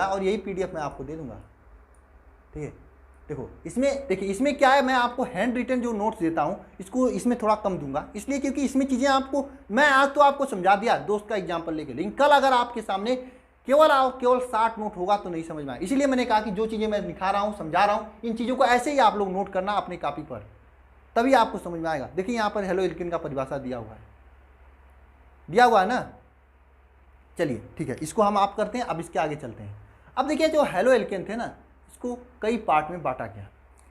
Speaker 1: और यही PDF मैं आपको दे दूँगा, ठीक है। देखो इसमें, देखिए इसमें क्या है, मैं आपको हैंड रिटन जो नोट्स देता हूँ इसको इसमें थोड़ा कम दूंगा, इसलिए क्योंकि इसमें चीज़ें आपको, मैं आज तो आपको समझा दिया दोस्त का एग्जाम्पल लेके, लेकिन कल अगर आपके सामने केवल 60 नोट होगा तो नहीं समझ में आए। इसलिए मैंने कहा कि जो चीज़ें मैं लिखा रहा हूँ, समझा रहा हूँ, इन चीज़ों को ऐसे ही आप लोग नोट करना अपनी कॉपी पर, तभी आपको समझ में आएगा। देखिए यहाँ पर हेलो एल्केन का परिभाषा दिया हुआ है ना। चलिए ठीक है, इसको हम आप करते हैं। अब इसके आगे चलते हैं। अब देखिए जो हेलो एल्केन थे ना, इसको कई पार्ट में बांटा गया,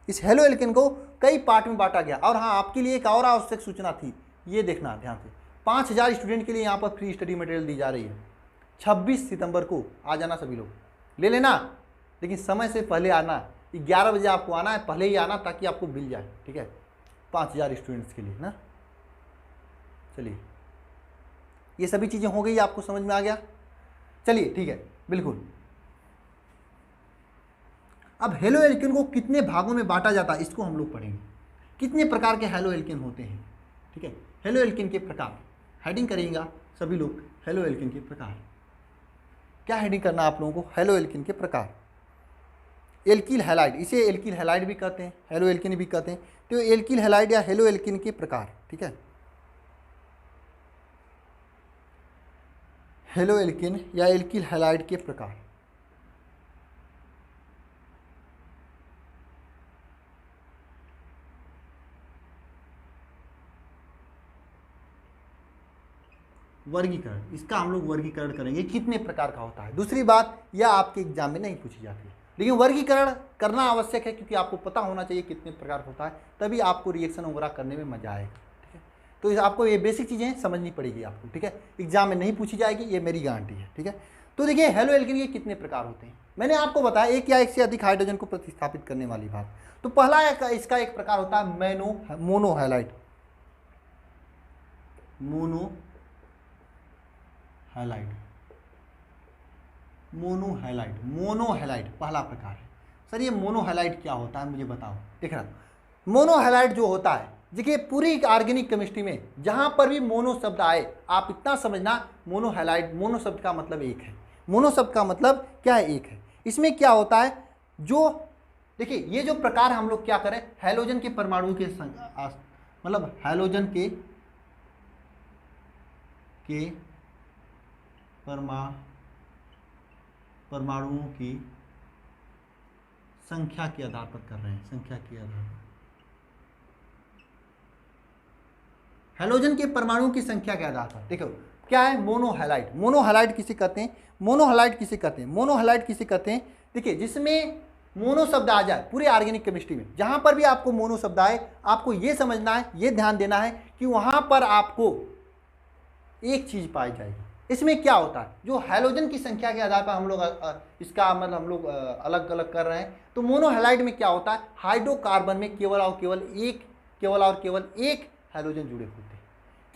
Speaker 1: इस हेलो एल्केन को कई पार्ट में बांटा गया। और हाँ, आपके लिए एक और आवश्यक सूचना थी, ये देखना ध्यान से, 5000 स्टूडेंट के लिए यहाँ पर फ्री स्टडी मटेरियल दी जा रही है। 26 सितंबर को आ जाना, सभी लोग ले लेना, लेकिन समय से पहले आना, 11 बजे आपको आना है, पहले ही आना ताकि आपको मिल जाए, ठीक है, 5000 स्टूडेंट्स के लिए ना। चलिए ये सभी चीज़ें हो गई, आपको समझ में आ गया। चलिए ठीक है, बिल्कुल। अब हेलो एल्केन को कितने भागों में बांटा जाता है इसको हम लोग पढ़ेंगे, कितने प्रकार के हेलो एल्केन होते हैं, ठीक है। हेलो एल्केन के प्रकार, हेडिंग करेंगे सभी लोग, हेलो एल्केन के प्रकार। क्या हेडिंग करना आप लोगों को, हेलो एल्केन के प्रकार। एल्किल हैलाइड, इसे एल्किल हैलाइड भी कहते हैं, हेलो एल्केन भी कहते हैं। तो एल्किल हैलाइड या हेलो एल्केन के प्रकार, ठीक है, हेलो एल्केन या एल्किल हैलाइड के प्रकार। वर्गीकरण, इसका हम लोग वर्गीकरण करेंगे कितने प्रकार का होता है। दूसरी बात, यह आपके एग्जाम में नहीं पूछी जाती है, लेकिन वर्गीकरण करना आवश्यक है, क्योंकि आपको पता होना चाहिए कितने प्रकार होता है, तभी आपको रिएक्शन वगैरह करने में मजा आएगा, ठीक है। तो आपको ये बेसिक चीज़ें समझनी पड़ेगी आपको, ठीक है, एग्जाम में नहीं पूछी जाएगी, ये मेरी गारंटी है, ठीक है। तो देखिए हेलो एल्केन के कितने प्रकार होते हैं, मैंने आपको बताया, एक या एक से अधिक हाइड्रोजन को प्रतिस्थापित करने वाली बात। तो पहला इसका एक प्रकार होता है मोनो हैलाइड, मोनो हैलाइड पहला प्रकार है। सर ये मोनो हैलाइड क्या होता है मुझे बताओ। देख रहा, मोनो हैलाइड जो होता है, देखिए पूरी ऑर्गेनिक केमिस्ट्री में जहां पर भी मोनो शब्द आए, आप इतना समझना, मोनो हैलाइड, मोनो शब्द का मतलब एक है, मोनो शब्द का मतलब क्या है, एक है। इसमें क्या होता है, जो देखिए ये जो प्रकार हम लोग क्या करें, हैलोजन के परमाणु के मतलब हैलोजन के परमाणुओं की संख्या के आधार पर कर रहे हैं, संख्या के आधार पर, हैलोजन के परमाणुओं की संख्या के आधार पर। देखो क्या है मोनोहैलाइड, मोनोहैलाइड किसे कहते हैं, मोनोहैलाइड किसे कहते हैं, मोनोहैलाइड किसे कहते हैं। देखिए जिसमें मोनो शब्द आ जाए पूरे ऑर्गेनिक केमिस्ट्री में, जहां पर भी आपको मोनो शब्द आए, आपको ये समझना है, ये ध्यान देना है कि वहां पर आपको एक चीज पाई जाएगी। इसमें क्या होता है, जो हैलोजन की संख्या के आधार पर हम लोग इसका मतलब हम लोग अलग अलग कर रहे हैं। तो मोनोहैलाइड में क्या होता है, हाइड्रोकार्बन में केवल और केवल एक हैलोजन जुड़े होते हैं,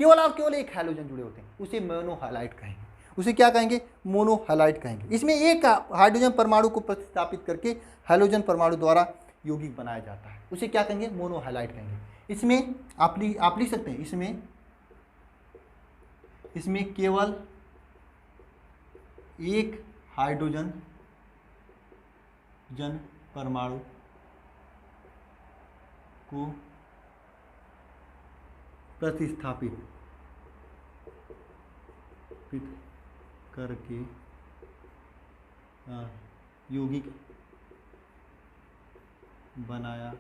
Speaker 1: केवल और केवल एक हैलोजन जुड़े होते हैं, उसे मोनोहैलाइड कहेंगे। उसे क्या कहेंगे, मोनोहैलाइड कहेंगे। इसमें एक हाइड्रोजन परमाणु को प्रतिस्थापित करके हैलोजन परमाणु द्वारा यौगिक बनाया जाता है, उसे क्या कहेंगे, मोनोहैलाइड कहेंगे। इसमें आप लिख सकते हैं, इसमें केवल एक हाइड्रोजन परमाणु को प्रतिस्थापित करके यौगिक बनाया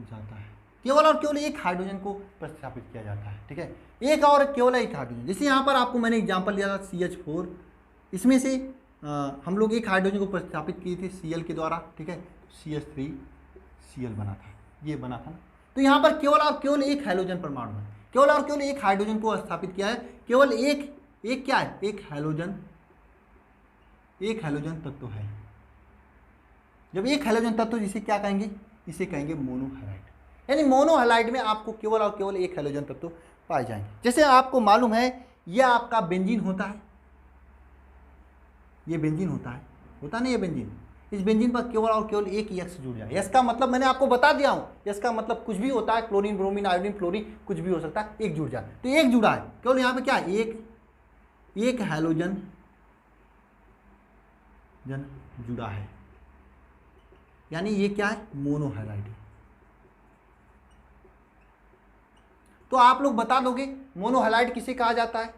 Speaker 1: जाता है। केवल और केवल एक हाइड्रोजन को प्रतिस्थापित किया जाता है, ठीक है, एक और केवल एक हाइड्रोजन। जैसे यहाँ पर आपको मैंने एग्जांपल दिया था CH4, इसमें से हम लोग एक हाइड्रोजन को प्रतिस्थापित किए थे Cl के द्वारा, ठीक है, CH3Cl बना था, ये बना था। तो यहाँ पर केवल और केवल एक हैलोजन परमाणु है, केवल और केवल एक हाइड्रोजन को स्थापित किया है, केवल एक क्या है, एक हैलोजन तत्व है। जब एक हैलोजन तत्व, जिसे क्या कहेंगे, इसे कहेंगे मोनोहैलाइड। यानी मोनो हैलाइड में आपको केवल और केवल एक हैलोजन तत्व पाए जाएंगे। जैसे आपको मालूम है यह आपका बेंजीन होता है, ये बेंजीन होता है ना ये बेंजीन। इस बेंजीन पर केवल और केवल एक यक्स जुड़ जाए। यक्स का मतलब मैंने आपको बता दिया हूँ, यक्स का मतलब कुछ भी होता है, क्लोरीन, ब्रोमीन, आयोडीन, फ्लोरीन, कुछ भी हो सकता है, एक जुड़ जाए। तो एक जुड़ा है, केवल यहाँ पे क्या है, एक हैलोजन जुड़ा है, यानी ये क्या है, मोनोहैलाइड। तो आप लोग बता दोगे मोनोहैलाइड किसे कहा जाता है?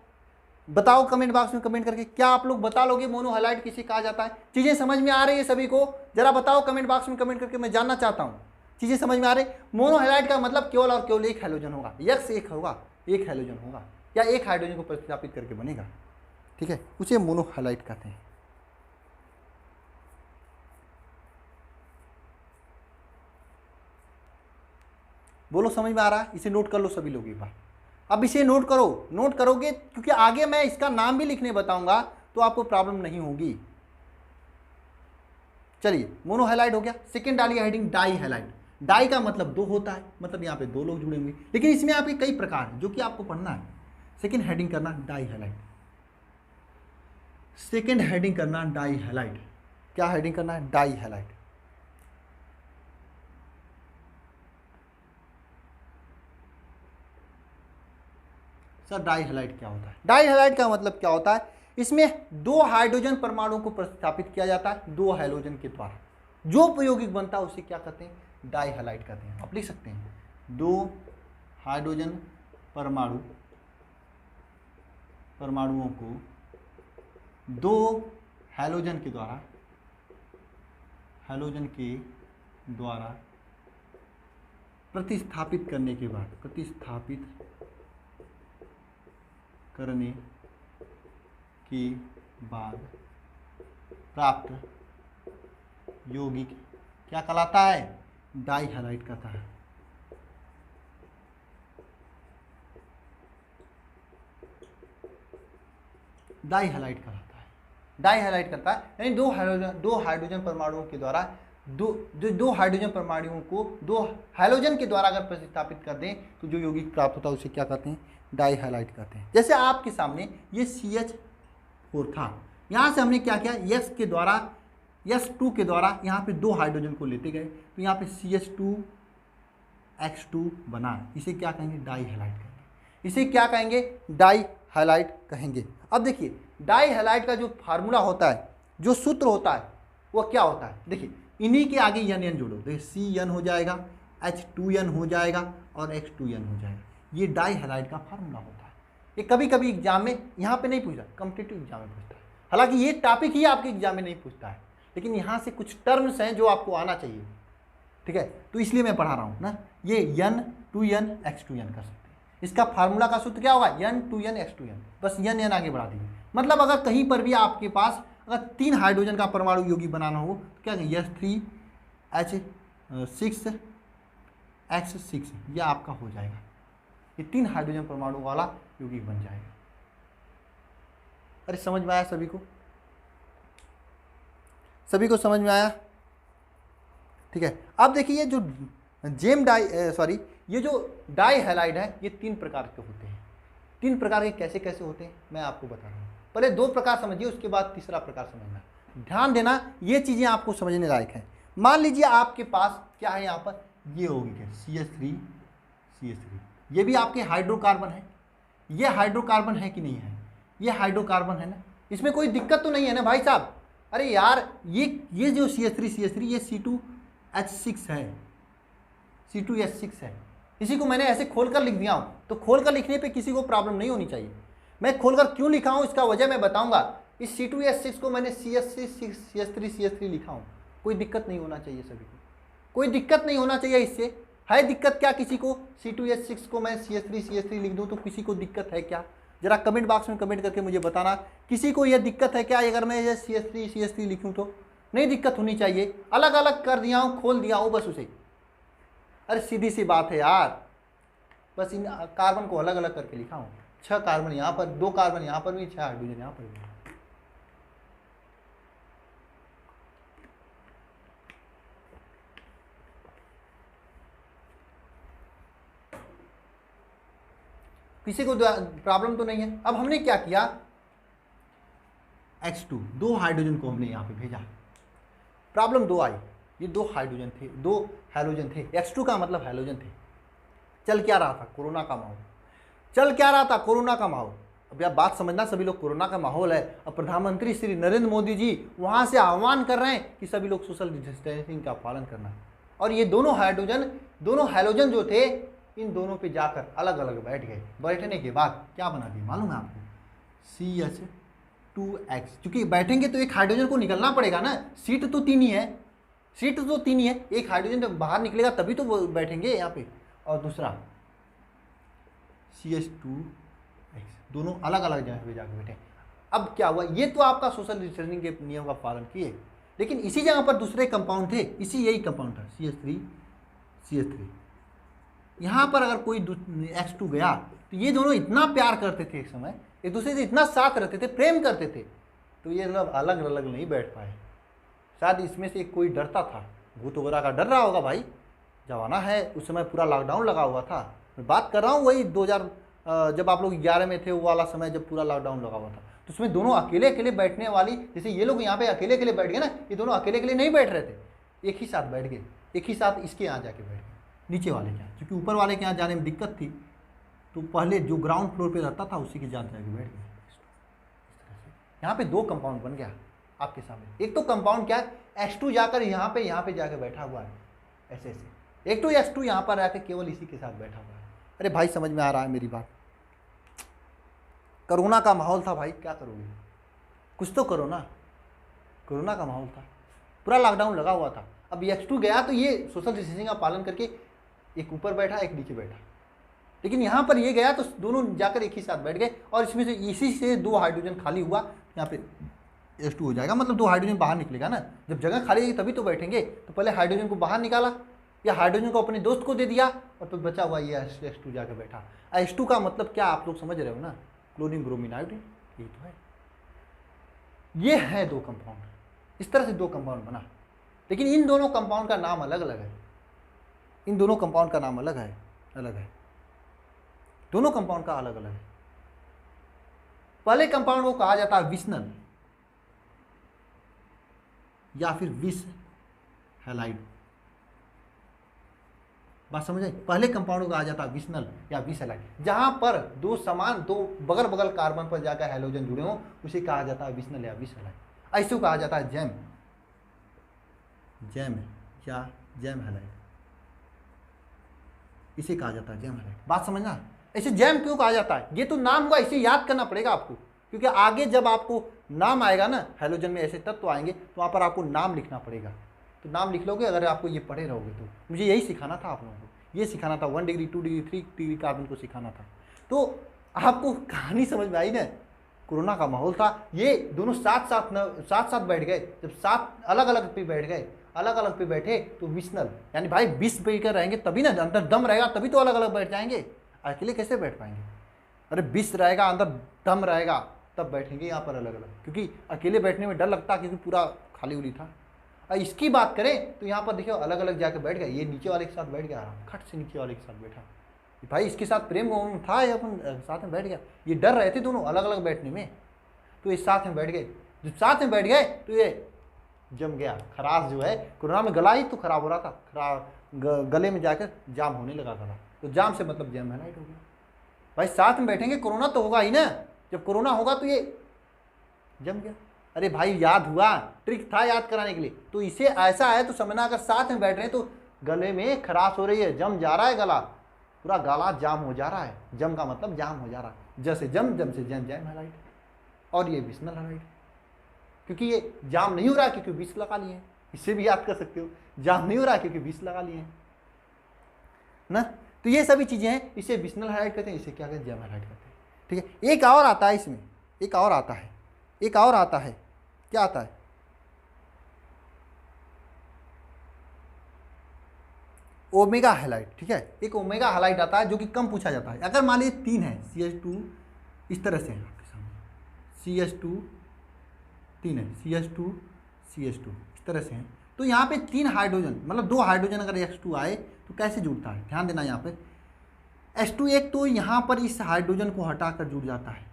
Speaker 1: बताओ कमेंट बॉक्स में कमेंट करके, क्या आप लोग बता लोगे मोनोहैलाइड किसे कहा जाता है? चीजें समझ में आ रही है सभी को? जरा बताओ कमेंट बॉक्स में कमेंट करके, मैं जानना चाहता हूं चीजें समझ में आ रही। मोनोहैलाइड का मतलब केवल और केवल एक हैलोजन होगा, यक्स एक होगा, एक हैलोजन होगा, या एक हाइड्रोजन को प्रतिस्थापित करके बनेगा, ठीक है, उसे मोनोहैलाइड कहते हैं। बोलो समझ में आ रहा है? इसे नोट कर लो सभी लोग एक बार। अब इसे नोट करो, नोट करोगे क्योंकि आगे मैं इसका नाम भी लिखने बताऊंगा तो आपको प्रॉब्लम नहीं होगी। चलिए, मोनोहैलाइड हो गया। सेकेंड डालिए हेडिंग डाई हैलाइड। डाई का मतलब दो होता है, मतलब यहाँ पे दो लोग जुड़े होंगे, लेकिन इसमें आपके कई प्रकार हैं जो कि आपको पढ़ना है। सेकेंड हेडिंग करना डाई हैलाइड, सेकेंड हेडिंग करना डाई हैलाइड। क्या हेडिंग करना है? Dihalide. Sir dihalide क्या होता है? डाई हैलाइड का मतलब क्या होता है? इसमें दो हाइड्रोजन परमाणुओं को प्रतिस्थापित किया जाता है दो हैलोजन के द्वारा, जो उपयोगिक बनता है उसे क्या कहते हैं? डाई हैलाइड कहते हैं। आप लिख सकते हैं दो हाइड्रोजन परमाणुओं को दो हैलोजन के द्वारा प्रतिस्थापित करने के बाद प्राप्त यौगिक क्या कहलाता है? डाई हैलाइड कहता है। डाई हैलाइड कहलाता है, डाई हैलाइड करता है, यानी दो हाइड्रोजन परमाणुओं के द्वारा दो हाइड्रोजन परमाणुओं को दो हैलोजन के द्वारा अगर प्रतिस्थापित कर दें तो जो यौगिक प्राप्त होता है उसे क्या कहते हैं? डाई हैलाइड कहते हैं। जैसे आपके सामने ये CH4 था, यहाँ से हमने क्या किया, S2 के द्वारा यहाँ पे दो हाइड्रोजन को लेते गए तो यहाँ पे CH2X2 बना, इसे क्या कहेंगे? डाई हैलाइड कहेंगे। इसे क्या कहेंगे? डाई हैलाइड कहेंगे। अब देखिए डाई हैलाइड का जो फार्मूला होता है, जो सूत्र होता है, वो क्या होता है? देखिए इन्हीं के आगे n जोड़ो, देखिए CN हो जाएगा, H2N हो जाएगा और X2N हो जाएगा। ये डाई हैलाइड का फार्मूला होता है। ये कभी कभी एग्जाम में यहाँ पे नहीं पूछता, कॉम्पिटिटिव एग्जाम में पूछता है। हालांकि ये टॉपिक ही आपके एग्जाम में नहीं पूछता है, लेकिन यहाँ से कुछ टर्म्स हैं जो आपको आना चाहिए, ठीक है, तो इसलिए मैं पढ़ा रहा हूँ ना। ये N2N X2N कर सकते हैं। इसका फार्मूला का सूत्र क्या होगा? N2N X2N, बस N आगे बढ़ा दीजिए। मतलब अगर कहीं पर भी आपके पास अगर तीन हाइड्रोजन का परमाणु यौगिक बनाना हो तो क्या कहेंगे? S3H6X6, यह आपका हो जाएगा, ये तीन हाइड्रोजन परमाणु वाला यौगिक बन जाएगा। अरे समझ में आया सभी को? सभी को समझ में आया? ठीक है। अब देखिए ये जो ये जो डाई हैलाइड है, ये तीन प्रकार के होते हैं। तीन प्रकार के कैसे कैसे होते हैं मैं आपको बता रहा हूँ। पहले दो प्रकार समझिए, उसके बाद तीसरा प्रकार समझना। ध्यान देना, ये चीज़ें आपको समझने लायक हैं। मान लीजिए आपके पास क्या है, यहाँ पर ये यौगिक है CH3, ये भी आपके हाइड्रोकार्बन है। ये हाइड्रोकार्बन है कि नहीं है? ये हाइड्रोकार्बन है ना, इसमें कोई दिक्कत तो नहीं है ना भाई साहब? अरे यार ये जो CH3 ये C2H6 है, C2H6 है। इसी को मैंने ऐसे खोलकर लिख दिया हूँ, तो खोलकर लिखने पे किसी को प्रॉब्लम नहीं होनी चाहिए। मैं खोलकर क्यों लिखा हूँ इसका वजह मैं बताऊंगा। इस C2H6 को मैंने CH3 लिखा हूँ, कोई दिक्कत नहीं होना चाहिए सभी को, कोई दिक्कत नहीं होना चाहिए। इससे है दिक्कत क्या किसी को? C2H6 को मैं CH3 लिख दूँ तो किसी को दिक्कत है क्या? जरा कमेंट बॉक्स में कमेंट करके मुझे बताना, किसी को यह दिक्कत है क्या अगर मैं ये CH3 लिखूँ तो? नहीं दिक्कत होनी चाहिए। अलग अलग कर दिया हूँ, खोल दिया हूँ बस उसे। अरे सीधी सी बात है यार, बस इन कार्बन को अलग अलग करके लिखा हूँ। 6 कार्बन यहाँ पर, 2 कार्बन यहाँ पर भी, 6 हाइड्रोजन यहाँ पर भी। किसी को प्रॉब्लम तो नहीं है। अब हमने क्या किया, H2 दो हाइड्रोजन को हमने यहाँ पे भेजा, प्रॉब्लम दो आई, ये दो हाइड्रोजन थे, दो हैलोजन थे, H2 का मतलब हैलोजन थे। चल क्या रहा था, कोरोना का माहौल चल क्या रहा था, कोरोना का माहौल। अब आप बात समझना, सभी लोग कोरोना का माहौल है, अब प्रधानमंत्री श्री नरेंद्र मोदी जी वहाँ से आह्वान कर रहे हैं कि सभी लोग सोशल डिस्टेंसिंग का पालन करना, और ये दोनों हैलोजन जो थे, इन दोनों पे जाकर अलग अलग बैठ गए। बैठने के बाद क्या बना दिए मालूम है आपको, CH2X। क्योंकि बैठेंगे तो एक हाइड्रोजन को निकलना पड़ेगा ना, सीट तो तीन ही है, एक हाइड्रोजन जब बाहर निकलेगा तभी तो वो बैठेंगे यहाँ पे। और दूसरा CH2X, दोनों अलग अलग जगह पे जाके बैठे। अब क्या हुआ, ये तो आपका सोशल डिस्टेंसिंग के नियम का पालन किए, लेकिन इसी जगह पर दूसरे कंपाउंड थे, यही कंपाउंड था CH3। यहाँ पर अगर कोई H2 गया तो ये दोनों इतना प्यार करते थे, एक समय एक दूसरे से इतना साथ रहते थे, प्रेम करते थे, तो ये लोग अलग अलग नहीं बैठ पाए। शायद इसमें से कोई डरता था, भूत वगैरह का डर रहा होगा भाई, जमाना है उस समय पूरा लॉकडाउन लगा हुआ था। मैं बात कर रहा हूँ वही 2000 जब आप लोग 11 में थे, वो वाला समय जब पूरा लॉकडाउन लगा हुआ था, तो उसमें दोनों अकेले अकेले बैठने वाली, जैसे ये लोग यहाँ पे अकेले अकेले बैठ गए ना, ये दोनों अकेले अकेले नहीं बैठ रहे थे, एक ही साथ बैठ गए, एक ही साथ इसके यहाँ जाके बैठ गए, नीचे वाले के यहाँ, क्योंकि ऊपर वाले के यहाँ जाने में दिक्कत थी, तो पहले जो ग्राउंड फ्लोर पे रहता था उसी के जान जाके बैठ गए। यहाँ पे दो कंपाउंड बन गया आपके सामने। एक तो कंपाउंड क्या है, H2 जाकर यहाँ पे जाकर बैठा हुआ है ऐसे, एक तो H2 यहाँ पर आकर केवल इसी के साथ बैठा हुआ है। अरे भाई समझ में आ रहा है मेरी बात, कोरोना का माहौल था भाई, क्या करोगे, कुछ तो करो ना, कोरोना का माहौल था, पूरा लॉकडाउन लगा हुआ था। अब H2 गया तो ये सोशल डिस्टेंसिंग का पालन करके एक ऊपर बैठा, एक नीचे बैठा, लेकिन यहाँ पर ये गया तो दोनों जाकर एक ही साथ बैठ गए, और इसमें से इसी से दो हाइड्रोजन खाली हुआ, यहाँ पे H2 हो जाएगा, मतलब दो हाइड्रोजन बाहर निकलेगा ना, जब जगह खाली होगी तभी तो बैठेंगे। तो पहले हाइड्रोजन को बाहर निकाला, या हाइड्रोजन को अपने दोस्त को दे दिया, और तो बचा हुआ ये H2 जाकर बैठा। H2 का मतलब क्या आप लोग समझ रहे हो ना, क्लोरीन ब्रोमीन आयोडीन, ये तो है। ये है दो कंपाउंड, इस तरह से दो कंपाउंड बना, लेकिन इन दोनों कंपाउंड का नाम अलग अलग है, इन दोनों कंपाउंड का नाम अलग है, दोनों कंपाउंड का अलग अलग है। पहले कंपाउंड को कहा जाता है विसनल या फिर विस हैलाइड, बात समझ आई, पहले कंपाउंड को कहा जाता है विसनल या विस हैलाइड, जहां पर दो बगल बगल कार्बन पर जाकर हैलोजन जुड़े हों, उसे कहा जाता है विसनल या विस हैलाइड। ऐसे कहा जाता है जैम या जैम हैलाइड, इसे कहा जाता है जैम हैलाइड। बात समझना, ऐसे जैम क्यों कहा जाता है, ये तो नाम हुआ, इसे याद करना पड़ेगा आपको, क्योंकि आगे जब आपको नाम आएगा ना, हैलोजन में ऐसे तत्व आएंगे तो वहाँ पर आपको नाम लिखना पड़ेगा, तो नाम लिख लोगे अगर आपको ये पढ़े रहोगे तो। मुझे यही सिखाना था आप लोगों को, ये सिखाना था, 1 डिग्री 2 डिग्री 3 डिग्री कार्बन को सिखाना था। तो आपको कहानी समझ में आई ना, कोरोना का माहौल था, ये दोनों साथ साथ बैठ गए, जब साथ अलग अलग पे बैठ गए, अलग अलग पे बैठे तो विसनल, यानी भाई 20 बैठकर रहेंगे तभी ना, अंदर दम रहेगा तभी तो अलग अलग बैठ जाएंगे, अकेले कैसे बैठ पाएंगे। अरे 20 रहेगा, अंदर दम रहेगा, तब बैठेंगे यहाँ पर अलग अलग, क्योंकि अकेले बैठने में डर लगता, क्योंकि पूरा खाली उली था। और इसकी बात करें तो यहाँ पर देखियो अलग अलग जाके बैठ गए, ये नीचे वाले के साथ बैठ गया, खट से नीचे वाले के साथ बैठा, भाई इसके साथ प्रेम था या अपन साथ में बैठ गया, ये डर रहे थे दोनों अलग अलग बैठने में, तो ये साथ में बैठ गए। जब साथ में बैठ गए तो ये जम गया, खराश जो है, कोरोना में गला ही तो खराब हो रहा था, गले में जाकर जाम होने लगा गला, तो जाम से मतलब जैम हैलाइड हो गया। भाई साथ में बैठेंगे, कोरोना तो होगा ही ना, जब कोरोना होगा तो ये जम गया। अरे भाई याद हुआ, ट्रिक था याद कराने के लिए, तो इसे ऐसा है तो समझना, अगर साथ में बैठ रहे हैं तो गले में खराश हो रही है, जम जा रहा है गला, पूरा गला जाम हो जा रहा है, जम का मतलब जाम हो जा रहा है, जैसे जम से जैम हैलाइड, और ये विसनल हैलाइड, क्योंकि ये जाम नहीं हो रहा क्योंकि विष लगा लिए हैं, इससे भी याद कर सकते हो, जाम नहीं हो रहा क्योंकि विष लगा लिए हैं ना। तो ये सभी चीजें हैं, इसे विसनल हैलाइड कहते हैं, इसे क्या कहते हैं, जैम हैलाइड कहते हैं। ठीक है, एक और आता है इसमें, एक और आता है, क्या आता है, ओमेगा हैलाइड। ठीक है, एक ओमेगा हैलाइड आता है जो कि कम पूछा जाता है। अगर मान लीजिए 3 है, CH2 इस तरह से है आपके सामने, CH2 3 है, CH2 इस तरह से है, तो यहाँ पे 3 हाइड्रोजन, मतलब 2 हाइड्रोजन अगर H2 आए तो कैसे जुड़ता है, ध्यान देना यहाँ पे, H2 एक तो यहाँ पर इस हाइड्रोजन को हटाकर जुड़ जाता है,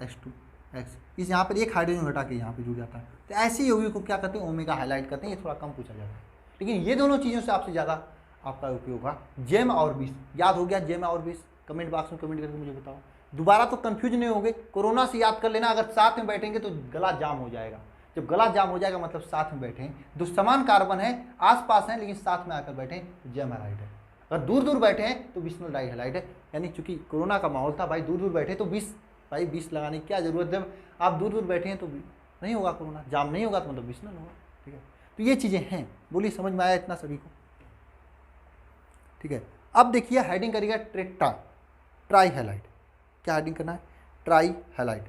Speaker 1: H2X इस यहाँ पर एक हाइड्रोजन हटा के यहाँ पे जुड़ जाता है। तो ऐसे यौगिक को क्या कहते हैं, ओमेगा हाइलाइट करते हैं। ये थोड़ा कम पूछा जाता है, लेकिन ये दोनों चीज़ों से आपसे ज़्यादा आपका उपयोग होगा। जेम और विष, याद हो गया जेम और विष? कमेंट बॉक्स में कमेंट करके मुझे बताओ। दोबारा तो कंफ्यूज नहीं होगे, कोरोना से याद कर लेना। अगर साथ में बैठेंगे तो गला जाम हो जाएगा। जब गला जाम हो जाएगा मतलब साथ में बैठे हैं, दो समान कार्बन है, आसपास हैं, लेकिन साथ में आकर बैठे हैं तो जेम हैलाइड है। अगर दूर दूर बैठे हैं तो विस्मल डाइहैलाइड है। यानी चूंकि कोरोना का माहौल था भाई, दूर दूर बैठे तो विष, भाई विष लगाने की क्या जरूरत है? जब आप दूर दूर बैठे हैं तो नहीं होगा, कोरोना जाम नहीं होगा तो मतलब विस्मल होगा। ठीक है, तो ये चीज़ें हैं। बोलिए समझ में आया इतना सभी को? ठीक है, अब देखिए हेडिंग करिएगा ट्राई हैलाइड। क्या हेडिंग करना है? Try halide.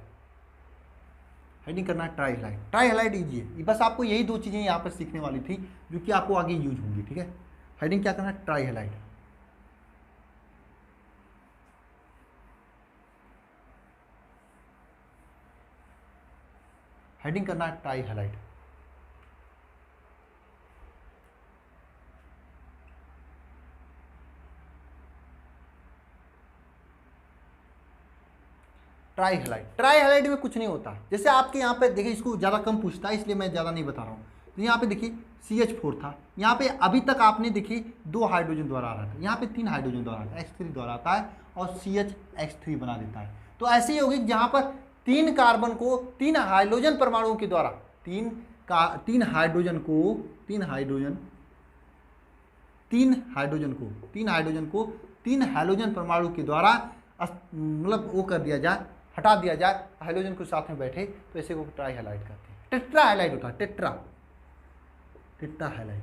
Speaker 1: हेडिंग करना है ट्राई हैलाइड। ट्राई हैलाइड लीजिए, बस आपको यही दो चीज़ें यहाँ पर सीखने वाली थी जो कि आपको आगे यूज होंगी। ठीक है, हेडिंग क्या करना है? Try halide. हेडिंग करना है try halide. Try halide, try halide में कुछ नहीं होता। जैसे आपके यहाँ पे देखिए, इसको ज़्यादा कम पूछता है इसलिए मैं ज़्यादा नहीं बता रहा हूँ। तो यहाँ पे देखिए CH4 था, यहाँ पे अभी तक आपने देखिए 2 हाइड्रोजन द्वारा आ रहा था, यहाँ पे 3 हाइड्रोजन द्वारा आता है, X3 द्वारा आता है और CHX3 बना देता है। तो ऐसे ही होगी जहाँ पर 3 कार्बन को 3 हाइड्रोजन परमाणुओं के द्वारा 3 हाइड्रोजन को 3 हाइड्रोजन परमाणु के द्वारा मतलब वो कर दिया जाए, हटा दिया जाए, हाइड्रोजन को साथ में बैठे, तो ऐसे को ट्राई हैलाइड करते हैं। टेट्रा हैलाइड होता है, टेट्रा हैलाइड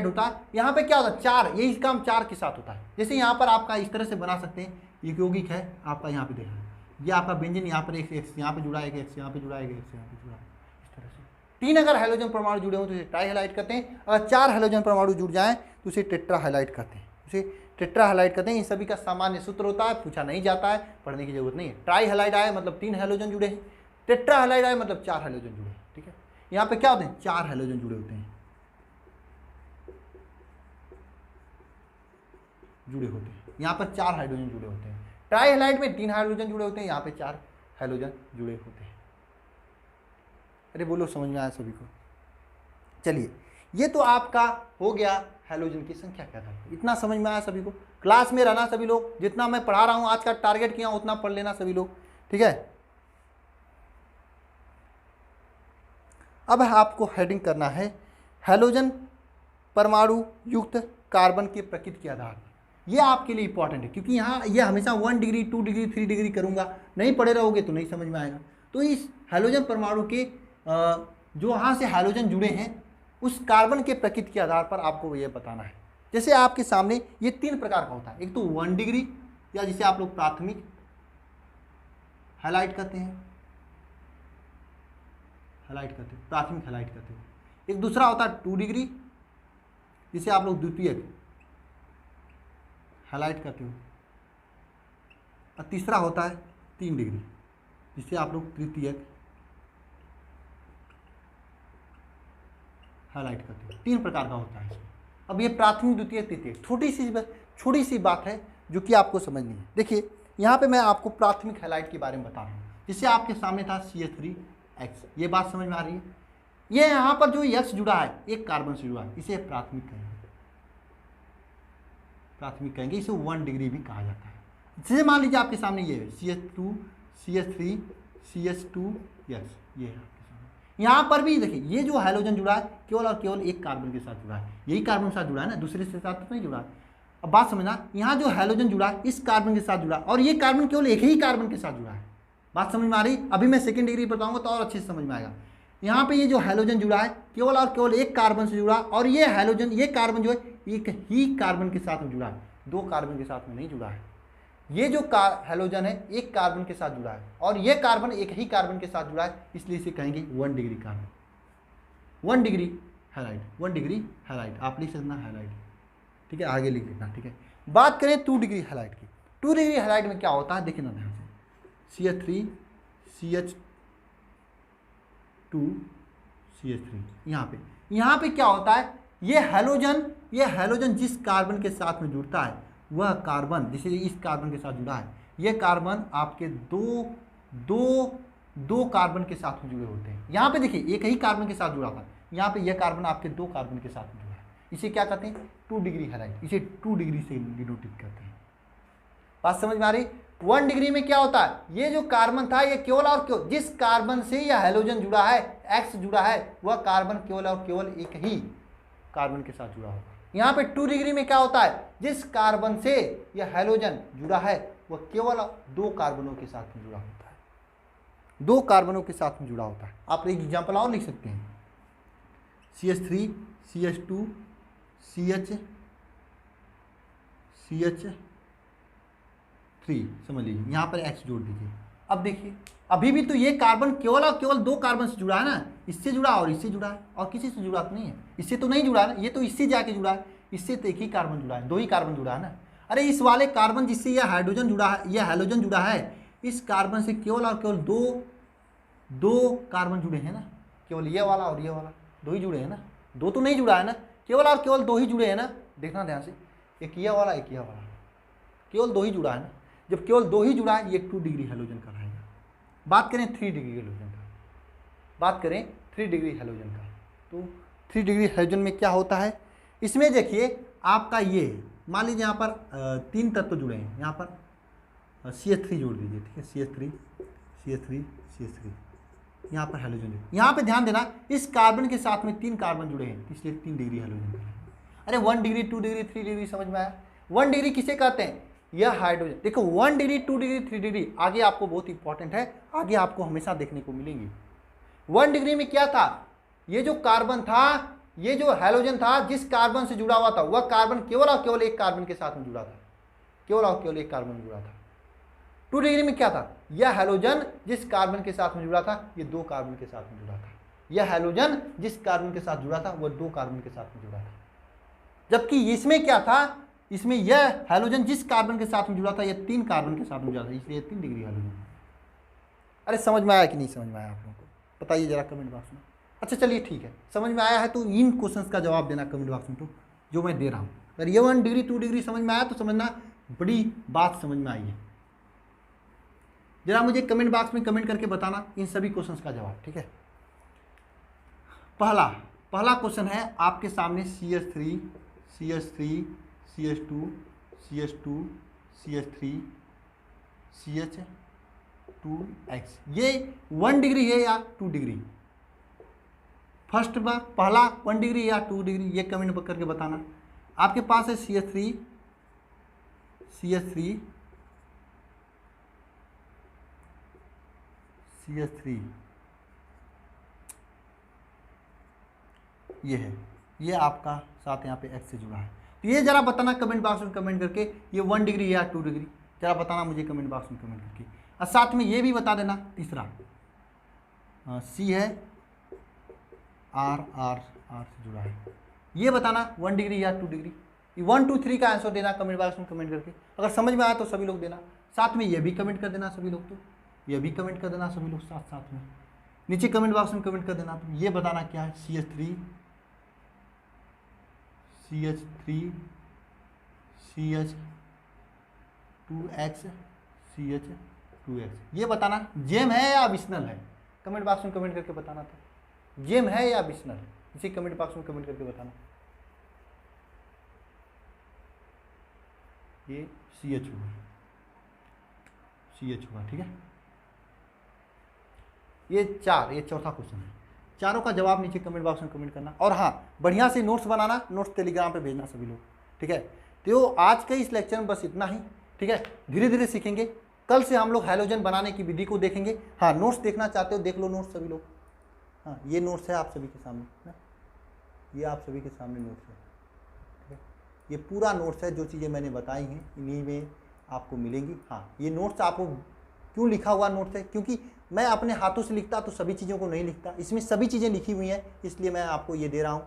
Speaker 1: होता है। यहाँ पे क्या होता है? 4, यही काम 4 के साथ होता है। जैसे यहाँ पर आपका इस तरह से बना सकते हैं, एक यौगिक है आपका, यहाँ पे देखना, ये आपका व्यंजन, यहाँ पर एक X यहाँ पे जुड़ा है, एक X यहाँ पे जुड़ा है, एक X यहाँ पे जुड़ा है, इस तरह से 3 अगर हाइड्रोजन परमाणु जुड़े हो तो इसे ट्राई हैलाइड करते हैं। अगर 4 हाइड्रोजन परमाणु जुड़ जाएं तो उसे टेट्रा हैलाइड करते हैं, उसे टेट्रा हैलाइड करते हैं। इन सभी का सामान्य सूत्र होता है, पूछा नहीं जाता है, पढ़ने की जरूरत नहीं है। ट्राई हैलाइड आए मतलब 3 हाइड्रोजन जुड़े हैं, टेट्रा हैलाइड आए मतलब 4 हाइड्रोजन जुड़े हैं। ठीक है, यहाँ पे क्या होते हैं? 4 हाइड्रोजन जुड़े होते हैं, यहाँ पर 4 हाइड्रोजन जुड़े होते हैं। ट्राई हैलाइड में 3 हाइड्रोजन जुड़े होते हैं, यहाँ पे 4 हाइड्रोजन जुड़े होते हैं। अरे बोलो समझ में आया सभी को? चलिए, ये तो आपका हो गया हैलोजन की संख्या क्या था, इतना समझ में आया सभी को? क्लास में रहना सभी लोग, जितना मैं पढ़ा रहा हूं आज का टारगेट किया उतना पढ़ लेना सभी लोग। ठीक है, अब आपको हेडिंग करना है हैलोजन परमाणु युक्त कार्बन के प्रकृति के आधार। ये आपके लिए इंपॉर्टेंट है, क्योंकि यहाँ ये हमेशा 1 डिग्री 2 डिग्री 3 डिग्री करूँगा, नहीं पढ़े रहोगे तो नहीं समझ में आएगा। तो इस हैलोजन परमाणु के जो यहाँ से हैलोजन जुड़े हैं उस कार्बन के प्रकृति के आधार पर आपको ये बताना है। जैसे आपके सामने ये 3 प्रकार का होता है, एक तो 1 डिग्री या जिसे आप लोग प्राथमिक हैलाइड करते हैं, प्राथमिक हैलाइड करते हैं। एक दूसरा होता है 2 डिग्री जिसे आप लोग द्वितीयक हैलाइड करते हो, और तीसरा होता है 3 डिग्री जिसे आप लोग तृतीयक हाइलाइट करते हैं। 3 प्रकार का होता है इसमें। अब ये प्राथमिक, द्वितीयक, तृतीयक, छोटी सी बात है जो कि आपको समझनी है। देखिए यहाँ पे मैं आपको प्राथमिक हैलाइट के बारे में बता रहा हूँ। जिससे आपके सामने था CH3X, ये बात समझ में आ रही है? ये यहाँ पर जो X जुड़ा है एक कार्बन से जुड़ा है, इसे प्राथमिक कहेंगे, इसे 1 डिग्री भी कहा जाता है। जैसे मान लीजिए आपके सामने ये है CH2 CH3 CH2X, ये है। यहाँ पर भी देखिए ये जो हैलोजन जुड़ा है केवल और केवल एक कार्बन के साथ जुड़ा है, यही कार्बन के साथ जुड़ा है ना, दूसरे से साथ तो नहीं जुड़ा है। अब बात समझना, यहाँ जो हैलोजन जुड़ा है इस कार्बन के साथ जुड़ा, और ये कार्बन केवल एक ही कार्बन के साथ जुड़ा है। बात समझ में आ रही? अभी मैं सेकंड डिग्री बताऊंगा तो और अच्छे से समझ में आएगा। यहाँ पे ये जो हैलोजन जुड़ा है केवल और केवल एक कार्बन से जुड़ा, और ये हैलोजन, ये कार्बन जो है एक ही कार्बन के साथ में जुड़ा है, 2 कार्बन के साथ में नहीं जुड़ा है। ये जो हैलोजन है एक कार्बन के साथ जुड़ा है, और ये कार्बन एक ही कार्बन के साथ जुड़ा है, इसलिए इसे कहेंगे 1 degree carbon, 1 degree halide, 1 degree halide. आप लिख सकना हैलाइड, ठीक है, आगे लिख देना। ठीक है, बात करें 2 डिग्री हैलाइड की। 2 डिग्री हैलाइड में क्या होता है देखिए ना ध्यान से, CH3 CH2 CH3, यहाँ पे क्या होता है, ये हैलोजन जिस कार्बन के साथ में जुड़ता है वह कार्बन, जैसे इस कार्बन के साथ जुड़ा है, यह कार्बन आपके दो कार्बन के साथ में जुड़े होते हैं। यहाँ पे देखिए एक ही कार्बन के साथ जुड़ा था, यहाँ पे यह कार्बन आपके 2 कार्बन के साथ में जुड़ा है। इसे क्या कहते हैं? 2 डिग्री हैलाइड, इसे 2 डिग्री से डिनोटेट करते हैं। बात समझ में आ रही? 1 डिग्री में क्या होता है, ये जो कार्बन था ये केवल और केवल जिस कार्बन से यह हैलोजन जुड़ा है, X जुड़ा है, वह कार्बन केवल और केवल एक ही कार्बन के साथ जुड़ा होगा। यहाँ पे 2 डिग्री में क्या होता है, जिस कार्बन से यह हैलोजन जुड़ा है वह केवल 2 कार्बनों के साथ में जुड़ा होता है, 2 कार्बनों के साथ में जुड़ा होता है। आप एक एग्जाम्पल और लिख सकते हैं, CH3 CH2 CH3, समझ लीजिए, यहाँ पर X जोड़ दीजिए। अब देखिए अभी भी तो ये कार्बन केवल और केवल 2 कार्बन से जुड़ा है ना, इससे जुड़ा और इससे जुड़ा है, और किसी से जुड़ा तो नहीं है, इससे तो नहीं जुड़ा है ना, ये तो इससे जाके जुड़ा है, इससे तो एक ही कार्बन जुड़ा है, 2 ही कार्बन जुड़ा है ना। अरे इस वाले कार्बन जिससे यह हाइड्रोजन जुड़ा है, यह हैलोजन जुड़ा है, इस कार्बन से केवल और केवल दो कार्बन जुड़े हैं ना, केवल ये वाला और ये वाला 2 ही जुड़े हैं ना, 2 तो नहीं जुड़ा है ना, केवल और केवल 2 ही जुड़े हैं ना। देखना ध्यान से, एक ये वाला एक ये वाला, केवल 2 ही जुड़ा है ना। जब केवल 2 ही जुड़ा है, ये 2 डिग्री हैलोजन का रहेगा। बात करें 3 डिग्री हैलोजन का, बात करें 3 डिग्री हैलोजन का, तो 3 डिग्री हैलोजन में क्या होता है, इसमें देखिए आपका ये मान लीजिए यहाँ पर 3 तत्व जुड़े हैं, यहाँ पर CH3 जोड़ दीजिए, ठीक है, CH3 यहाँ पर हैलोजन है। यहाँ पे ध्यान देना, इस कार्बन के साथ में 3 कार्बन जुड़े हैं, इसलिए 3 डिग्री हैलोजन का है। अरे 1 डिग्री 2 डिग्री 3 डिग्री समझ में आया? 1 डिग्री किसे कहते हैं? यह हाइड्रोजन। देखो 1 डिग्री 2 डिग्री 3 डिग्री आगे आपको बहुत इंपॉर्टेंट है, आगे आपको हमेशा देखने को मिलेंगी। 1 डिग्री में क्या था, ये जो कार्बन था, ये जो हैलोजन था, जिस कार्बन से जुड़ा हुआ था वह कार्बन केवल और केवल एक कार्बन के साथ में जुड़ा था, केवल और केवल एक कार्बन जुड़ा था। 2 डिग्री में क्या था, यह हैलोजन जिस कार्बन के साथ में जुड़ा था, ये 2 कार्बन के साथ में जुड़ा था। यह हैलोजन जिस कार्बन के साथ जुड़ा था वह 2 कार्बन के साथ में जुड़ा था। जबकि इसमें क्या था, इसमें यह हैलोजन जिस कार्बन के साथ में जुड़ा था, यह 3 कार्बन के साथ में जुड़ा था, इसलिए 3 डिग्री हैलोजन। अरे समझ में आया कि नहीं समझ में आया आप लोगों को? बताइए जरा कमेंट बॉक्स में। अच्छा चलिए ठीक है, समझ में आया है तो इन क्वेश्चंस का जवाब देना कमेंट बॉक्स में, तो जो मैं दे रहा हूँ। अगर ये 1 डिग्री 2 डिग्री समझ में आया तो समझना बड़ी बात समझ में आई है। जरा मुझे कमेंट बॉक्स में कमेंट करके बताना इन सभी क्वेश्चंस का जवाब, ठीक है। पहला क्वेश्चन है आपके सामने CH3 CH2 CH3 CH2X, ये 1 डिग्री है या 2 डिग्री? फर्स्ट बार पहला 1 डिग्री या 2 डिग्री, ये कमेंट करके बताना। आपके पास है CH3 ये है, ये आपका साथ यहाँ पे X से जुड़ा है, तो ये जरा बताना कमेंट बॉक्स में कमेंट करके, ये 1 डिग्री या 2 डिग्री, जरा बताना मुझे कमेंट बॉक्स में कमेंट करके। और साथ में ये भी बता देना तीसरा C है R से जुड़ा है, ये बताना 1 डिग्री या 2 डिग्री। 1 2 3 का आंसर देना कमेंट बॉक्स में कमेंट करके। अगर समझ में आया तो सभी लोग देना, साथ में ये भी कमेंट कर देना सभी लोग, तो ये भी कमेंट कर देना सभी लोग साथ में, नीचे कमेंट बॉक्स में कमेंट कर देना। तो ये बताना क्या है, CH3 CH2X ये बताना जेम है या विशनल है, कमेंट बॉक्स में कमेंट करके बताना। तो जेम है या विशनल, इसी कमेंट बॉक्स में कमेंट करके बताना। ये CH हुआ, ठीक है। ये चौथा क्वेश्चन है, चारों का जवाब नीचे कमेंट बॉक्स में कमेंट करना। और हाँ, बढ़िया से नोट्स बनाना, नोट्स टेलीग्राम पे भेजना सभी लोग, ठीक है। तो आज के इस लेक्चर में बस इतना ही, ठीक है। धीरे धीरे सीखेंगे, कल से हम लोग हैलोजन बनाने की विधि को देखेंगे। हाँ, नोट्स देखना चाहते हो देख लो नोट्स सभी लोग। हाँ, ये नोट्स है आप सभी के सामने ना, ये आप सभी के सामने नोट्स है, ठीक है। ये पूरा नोट्स है, जो चीज़ें मैंने बताई हैं इन्हीं में आपको मिलेंगी। हाँ, ये नोट्स आपको क्यों लिखा हुआ नोट्स है, क्योंकि मैं अपने हाथों से लिखता तो सभी चीज़ों को नहीं लिखता, इसमें सभी चीज़ें लिखी हुई हैं, इसलिए मैं आपको ये दे रहा हूँ।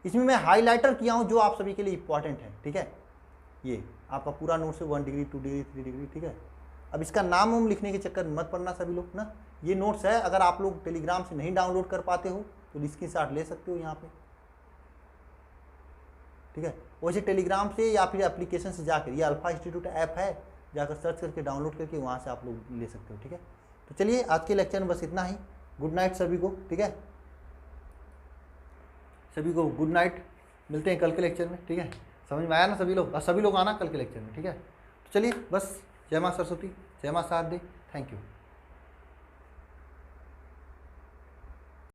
Speaker 1: इसमें मैं हाईलाइटर किया हूँ जो आप सभी के लिए इंपॉर्टेंट है, ठीक है। ये आपका पूरा नोट्स है, 1 डिग्री 2 डिग्री 3 डिग्री, ठीक है। अब इसका नाम वाम लिखने के चक्कर मत पड़ना सभी लोग ना। ये नोट्स है, अगर आप लोग टेलीग्राम से नहीं डाउनलोड कर पाते हो तो स्क्रीनशॉट ले सकते हो यहाँ पे, ठीक है। वैसे टेलीग्राम से या फिर एप्लीकेशन से जाकर, ये अल्फा इंस्टीट्यूट ऐप है, जाकर सर्च करके डाउनलोड करके वहाँ से आप लोग ले सकते हो, ठीक है। तो चलिए आज के लेक्चर में बस इतना ही। गुड नाइट सभी को, ठीक है, सभी को गुड नाइट। मिलते हैं कल के लेक्चर में, ठीक है। समझ में आया ना सभी लोग? और सभी लोग आना कल के लेक्चर में, ठीक है। तो चलिए बस, जय माँ सरस्वती, जय माँ शारदे, थैंक यू।